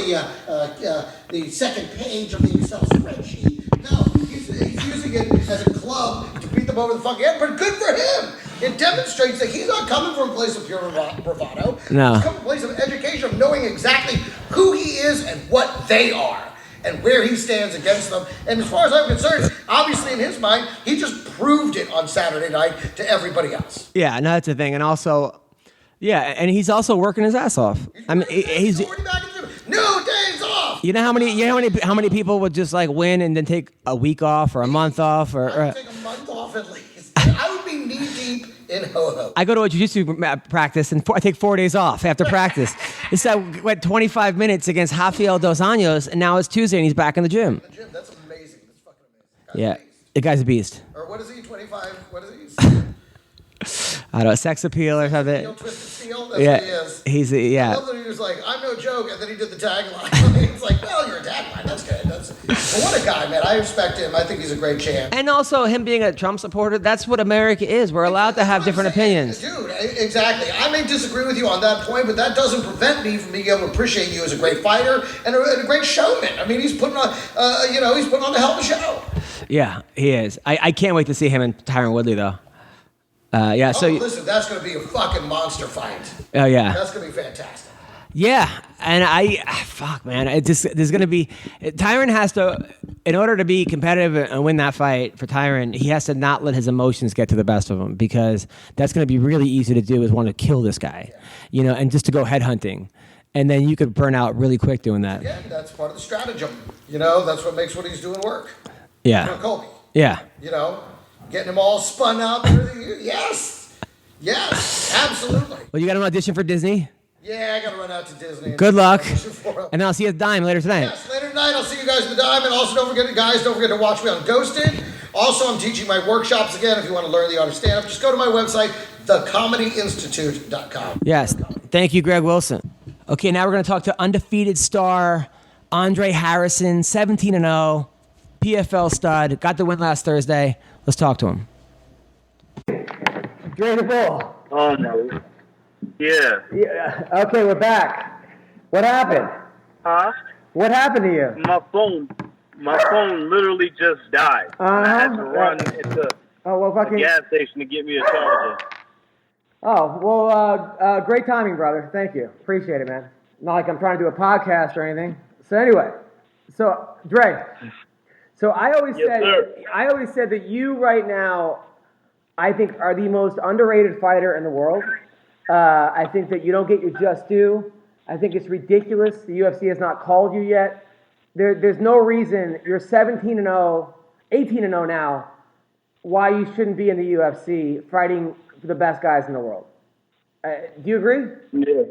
the second page of the Excel spreadsheet, no, he's using it as a club to beat them over the fucking head, but good for him. It demonstrates that he's not coming from a place of pure bravado. No. He's coming from a place of education, of knowing exactly who he is and what they are. and where he stands against them. And as far as I'm concerned, obviously in his mind, he just proved it on Saturday night to everybody else. Yeah, no, that's the thing. And also, yeah, and he's also working his ass off. I mean, he's already back in the gym. No days off. You know how many people would just like win and then take a week off or a month off or I would take a month off at least. I would be knee deep in ho-ho. I go to a jiu-jitsu practice and I take 4 days off after practice. This guy went 25 minutes against Rafael Dos Anjos, and now it's Tuesday and he's back in the gym. That's amazing. That's fucking amazing. Yeah, the guy's a beast. Or what is he? 25? What is he? I don't know, sex appeal or something. Steel, twisted steel. That's Yeah, what he is. yeah. I love that he was like, "I'm no joke," and then he did the tagline. It's like, "Well, you're a tagline. That's good." Well, what a guy, man. I respect him. I think he's a great champ. And also him being a Trump supporter, that's what America is. We're allowed to have different opinions. Dude, exactly. I may disagree with you on that point, but that doesn't prevent me from being able to appreciate you as a great fighter and a great showman. I mean, he's putting on, he's putting on a hell of a show. Yeah, he is. I can't wait to see him and Tyron Woodley, though. Listen, that's going to be a fucking monster fight. Oh, yeah. That's going to be fantastic. Yeah, and man, there's going to be, Tyron has to, in order to be competitive and win that fight for Tyron, he has to not let his emotions get to the best of him, because that's going to be really easy to do, is want to kill this guy, and just to go headhunting. And then you could burn out really quick doing that. Yeah, that's part of the stratagem. That's what makes what he's doing work. Yeah. Colby. Yeah. Getting him all spun up. Yes, absolutely. Well, you got an audition for Disney? Yeah, I got to run out to Disney. Good luck. And I'll see you at the Dime later tonight. Yes, later tonight. I'll see you guys at the Dime. And also, don't forget to watch me on Ghosted. Also, I'm teaching my workshops again. If you want to learn the art of stand-up, just go to my website, thecomedyinstitute.com. Yes. Thank you, Greg Wilson. Okay, now we're going to talk to undefeated star Andre Harrison, 17-0, PFL stud. Got the win last Thursday. Let's talk to him. Dre the Bull. Oh, no. Yeah. Okay, we're back. What happened? Huh? What happened to you? My phone literally just died. I had to run into a gas station to get me a charger. Oh, well, great timing, brother. Thank you. Appreciate it, man. Not like I'm trying to do a podcast or anything. So anyway, Dre, I always said that you right now, I think, are the most underrated fighter in the world. I think that you don't get your just due. I think it's ridiculous the UFC has not called you yet. There's no reason you're 17-0, 18-0 now, why you shouldn't be in the UFC fighting for the best guys in the world. Do you agree? Yeah.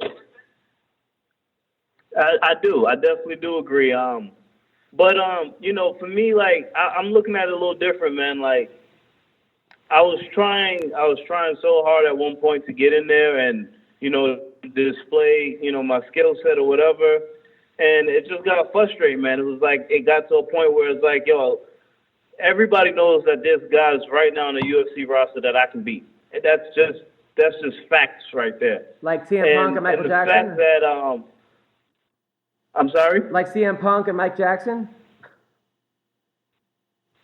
I do. I definitely do agree. But for me, like, I'm looking at it a little different, man. Like, I was trying so hard at one point to get in there and, display, my skill set or whatever. And it just got frustrating, man. It was like, it got to a point where it's like, everybody knows that there's guys right now in the UFC roster that I can beat. And that's just facts right there. Like CM Punk and Michael Jackson? And the fact that, I'm sorry? Like CM Punk and Mike Jackson?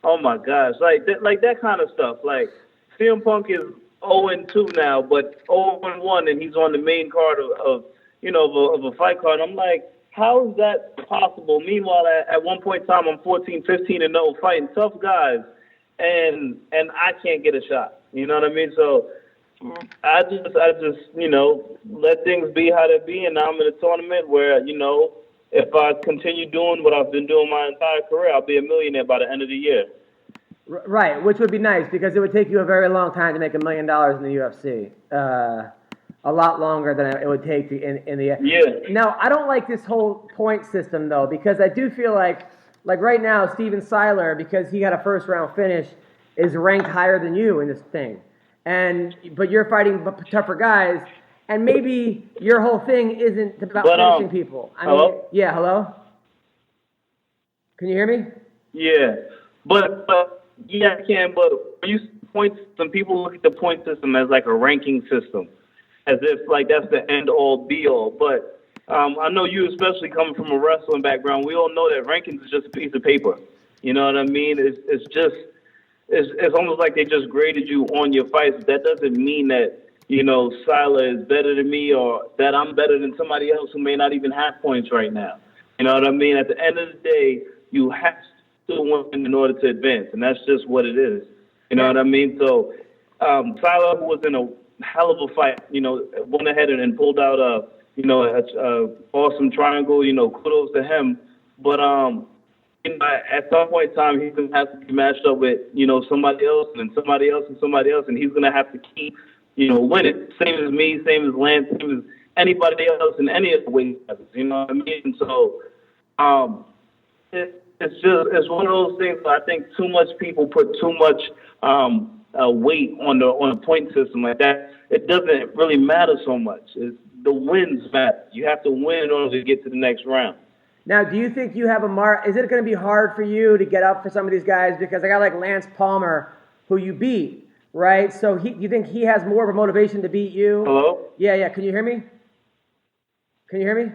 Oh my gosh, like that kind of stuff. Like, CM Punk is 0-2 now, but 0-1, and he's on the main card of a fight card. I'm like, how is that possible? Meanwhile, at one point in time, I'm 14-15-0, fighting tough guys, and I can't get a shot. You know what I mean? So I just let things be how they be, and now I'm in a tournament where if I continue doing what I've been doing my entire career, I'll be a millionaire by the end of the year. Right, which would be nice, because it would take you a very long time to make $1 million in the UFC. A lot longer than it would take in the... Yeah. Now, I don't like this whole point system, though, because I do feel like right now, Steven Seiler, because he got a first-round finish, is ranked higher than you in this thing. But you're fighting tougher guys, and maybe your whole thing isn't about finishing people. Hello? Yeah, hello? Can you hear me? Yeah. But yeah, I can. But when you point, some people look at the point system as like a ranking system, as if like that's the end all be all. But I know you, especially coming from a wrestling background, we all know that rankings is just a piece of paper. You know what I mean? It's almost like they just graded you on your fights. That doesn't mean that Seiler is better than me or that I'm better than somebody else who may not even have points right now. You know what I mean? At the end of the day, you have to win in order to advance, and that's just what it is. You know what I mean? So Tyler was in a hell of a fight. Went ahead and pulled out a awesome triangle. Kudos to him. But at some point in time, he's gonna have to be matched up with somebody else and somebody else and somebody else, and he's gonna have to keep winning. Same as me, same as Lance, same as anybody else in any of the weight classes. You know what I mean? So it's one of those things where I think too much people put too much weight on the point system like that. It doesn't really matter so much. The wins matter. You have to win in order to get to the next round. Now, do you think you have is it going to be hard for you to get up for some of these guys? Because I got like Lance Palmer, who you beat, right? So you think he has more of a motivation to beat you? Hello? Yeah. Can you hear me? Can you hear me?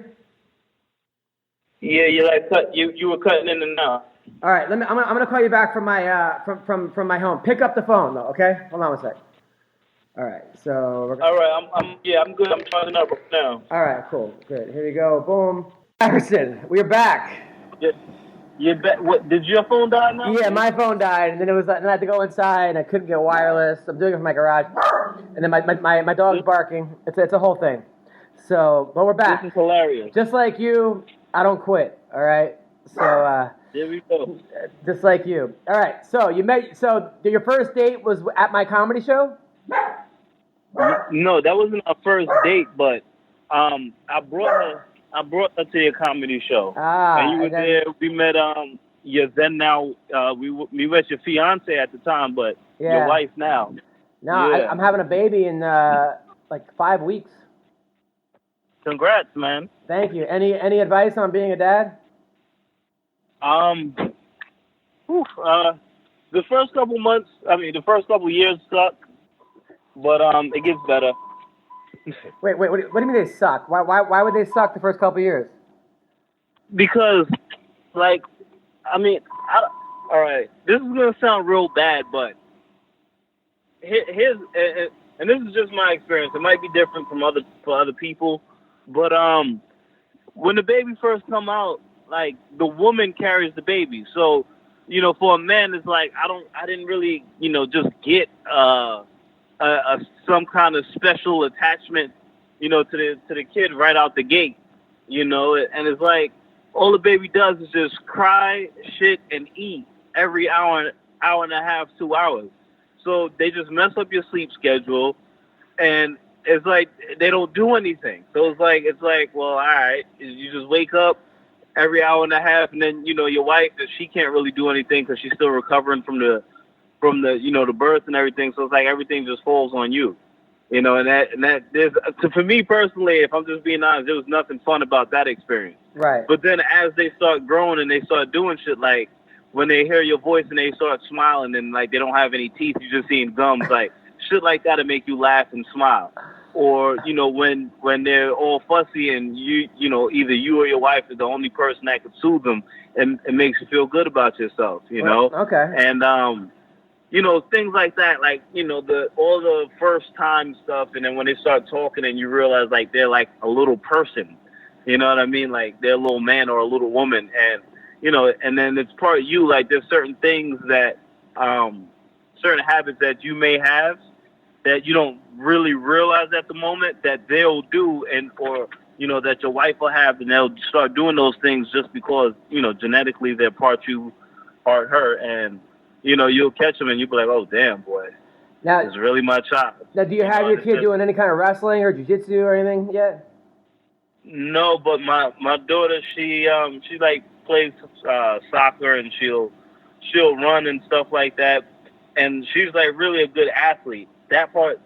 Yeah, you were cutting in and out. All right, I'm gonna call you back from my from my home. Pick up the phone though, okay? Hold on a sec. All right, so we're all right, I'm good. I'm charging up right now. All right, cool, good. Here we go. Boom. Harrison, we're back. You bet. What? Did your phone die now? Yeah, my phone died, and then then I had to go inside, and I couldn't get wireless. I'm doing it from my garage, and then my dog's barking. It's a whole thing. So, but we're back. This is hilarious. Just like you, I don't quit. All right. So. There we go. Just like you. All right. So your first date was at my comedy show? No, that wasn't our first date, but I brought her to your comedy show. And you were there. We met we met your fiance at the time, but your wife now. No, yeah. I'm having a baby in like 5 weeks. Congrats, man. Thank you. Any advice on being a dad? The first couple months, the first couple years suck, but it gets better. Wait, what do you mean they suck? Why would they suck the first couple years? Because, all right, this is gonna sound real bad, but here's and this is just my experience. It might be different for other people, but when the baby first come out, like the woman carries the baby, so for a man it's like I didn't really just get some kind of special attachment to the kid right out the gate, and it's like all the baby does is just cry, shit, and eat every hour and a half, 2 hours. So they just mess up your sleep schedule, and it's like they don't do anything. So it's like well, all right, you just wake up every hour and a half, and then your wife, she can't really do anything because she's still recovering from the the birth and everything. So it's like everything just falls on you, and that there's for me personally, if I'm just being honest, there was nothing fun about that experience. Right. But then as they start growing and they start doing shit, like when they hear your voice and they start smiling and like they don't have any teeth, you're just seeing gums, like shit like that'll make you laugh and smile. Or when they're all fussy and either you or your wife is the only person that could soothe them, and it makes you feel good about yourself, Okay. And things like that, like all the first time stuff, and then when they start talking and you realize like they're like a little person, you know what I mean? Like they're a little man or a little woman, and and then it's part of you. Like there's certain things that certain habits that you may have that you don't really realize at the moment that they'll do, or that your wife will have, and they'll start doing those things just because genetically they're part you, part her, and you'll catch them and you'll be like, oh damn, boy, now it's really my child. Now, do you have your kid doing any kind of wrestling or jiu-jitsu or anything yet? No, but my daughter, she like plays soccer, and she'll run and stuff like that, and she's like really a good athlete. That part,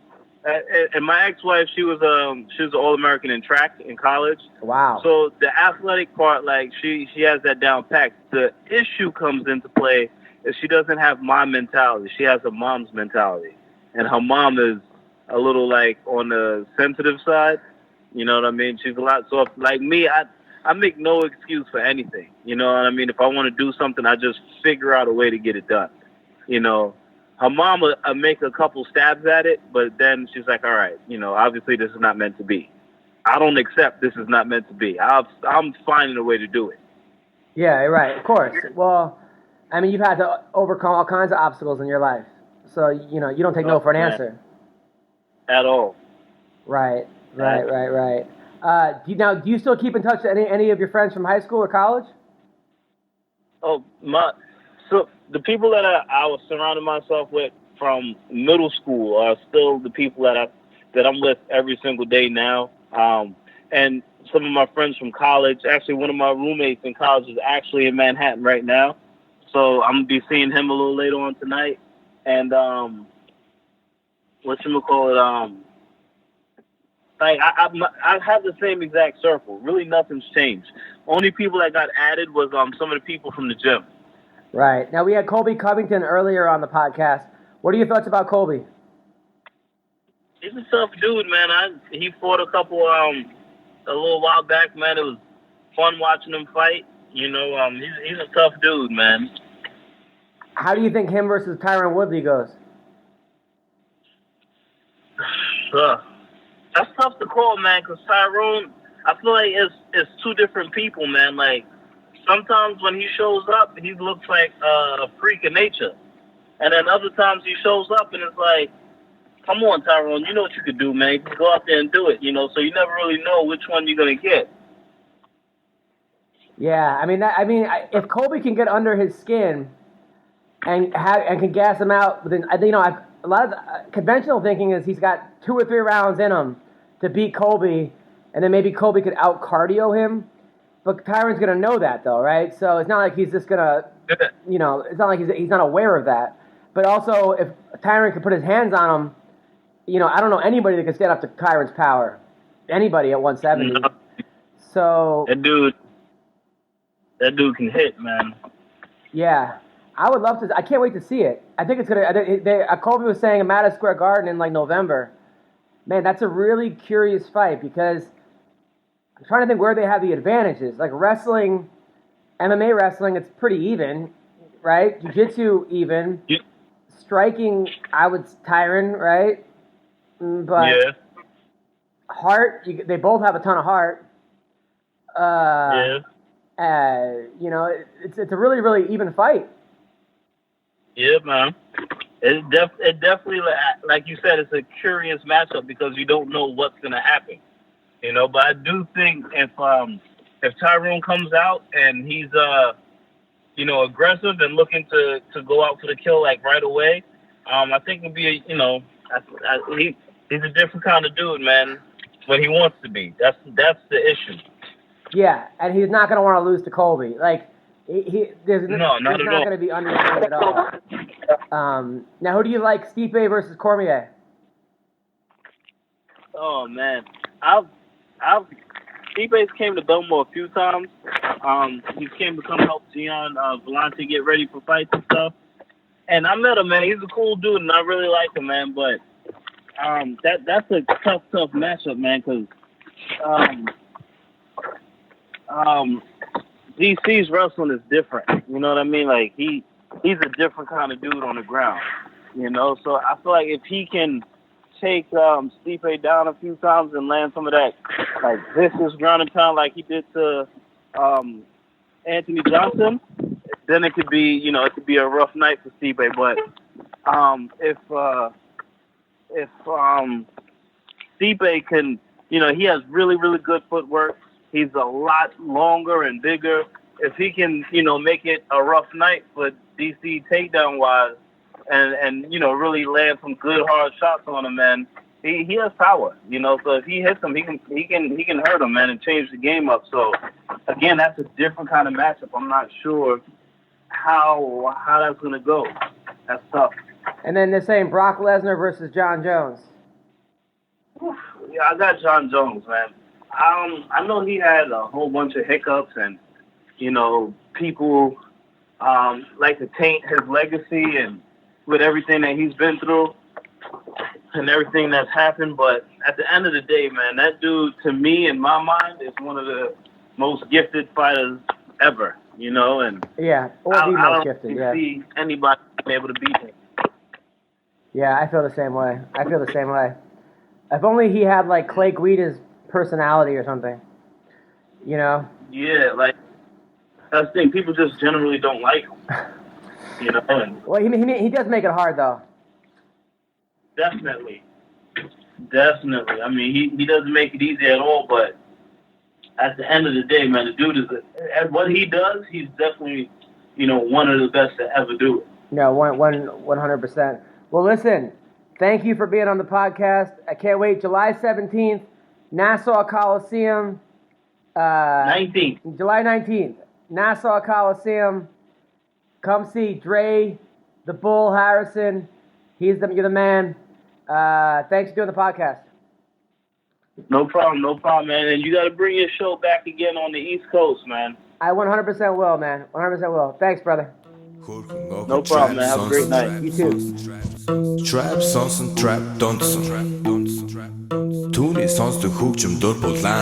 and my ex-wife, she was an All-American in track in college. Wow. So the athletic part, like she has that down packed. The issue comes into play is she doesn't have my mentality. She has her mom's mentality, and her mom is a little like on the sensitive side. You know what I mean? She's a lot soft. Like me, I make no excuse for anything. You know what I mean? If I want to do something, I just figure out a way to get it done. Her mom will make a couple stabs at it, but then she's like, all right, obviously this is not meant to be. I don't accept this is not meant to be. I'm finding a way to do it. Yeah, right. Of course. Well, I mean, you've had to overcome all kinds of obstacles in your life, so you don't take no for an answer. At all. Right. Do you still keep in touch with any of your friends from high school or college? Oh, so the people that I was surrounding myself with from middle school are still the people that I'm with every single day now. And some of my friends from college, actually one of my roommates in college is actually in Manhattan right now. So I'm going to be seeing him a little later on tonight. And whatchamacallit, like I have the same exact circle. Really nothing's changed. Only people that got added was some of the people from the gym. Right. Now, we had Colby Covington earlier on the podcast. What are your thoughts about Colby? He's a tough dude, man. He fought a little while back, man. It was fun watching him fight. He's a tough dude, man. How do you think him versus Tyron Woodley goes? That's tough to call, man, because Tyrone, I feel like it's two different people, man. Like, sometimes when he shows up, he looks like a freak of nature. And then other times he shows up and it's like, come on, Tyrone, you know what you could do, man. You go out there and do it, so you never really know which one you're going to get. Yeah, if Colby can get under his skin and can gas him out, then a lot of conventional thinking is he's got 2 or 3 rounds in him to beat Colby, and then maybe Colby could out-cardio him. But Tyron's going to know that, though, right? So it's not like he's just going to, it's not like he's not aware of that. But also, if Tyron could put his hands on him, I don't know anybody that can stand up to Tyron's power. Anybody at 170. No. So That dude can hit, man. Yeah. I would love to. I can't wait to see it. I think it's going to, Colby was saying in Madison Square Garden in November. Man, that's a really curious fight because I'm trying to think where they have the advantages. Like wrestling, MMA wrestling, it's pretty even, right? Jiu-jitsu, even. Yeah. Striking, Tyron, right? But yeah. Heart, they both have a ton of heart. Yeah. It's a really, really even fight. Yeah, man. It definitely, like you said, it's a curious matchup because you don't know what's going to happen. But I do think if Tyrone comes out and he's aggressive and looking to go out for the kill like right away, I think it'll be he's a different kind of dude, man. When he wants to be, that's the issue. Yeah, and he's not going to want to lose to Colby. Like he's not going to be underrated at all. Now, who do you like, Stipe versus Cormier? Oh man, Stipe's came to Belmore a few times. He came to come help Gian Vellante get ready for fights and stuff. And I met him, man. He's a cool dude, and I really like him, man. But that's a tough matchup, man, because DC's wrestling is different. You know what I mean? Like he's a different kind of dude on the ground. So I feel like if he can take Stipe down a few times and land some of that like vicious ground and pound like he did to Anthony Johnson, then it could be a rough night for Stipe. But if Stipe can, he has really, really good footwork. He's a lot longer and bigger. If he can, make it a rough night for DC takedown wise, and really land some good hard shots on him, man. He has power, So if he hits him, he can hurt him, man, and change the game up. So again, that's a different kind of matchup. I'm not sure how that's gonna go. That's tough. And then they're saying Brock Lesnar versus John Jones. Yeah, I got John Jones, man. I know he had a whole bunch of hiccups, and people like to taint his legacy and with everything that he's been through and everything that's happened. But at the end of the day, man, that dude, to me, in my mind, is one of the most gifted fighters ever, and yeah, or the most gifted, yeah. See anybody being able to beat him. Yeah, I feel the same way. If only he had like Clay Guida's personality or something, Yeah, like That's the thing. People just generally don't like him. You know. And Well, he does make it hard though. definitely. I mean, he doesn't make it easy at all. But at the end of the day, man, the dude is at what he does. He's definitely, one of the best to ever do it. No, 100%. Well, listen, thank you for being on the podcast. I can't wait. July 17th, Nassau Coliseum. 19th. July 19th, Nassau Coliseum. Come see Dre, the Bull Harrison. You're the man. Thanks for doing the podcast. No problem, man. And you got to bring your show back again on the East Coast, man. I 100% will, man. 100% will. Thanks, brother. No problem, man. Have a great night. You too. Trap sonsen, trap dansen. Түүний сонсдог хөгжим дур булаа.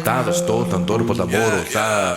Даадar стуулан дур булаа мууруулаа.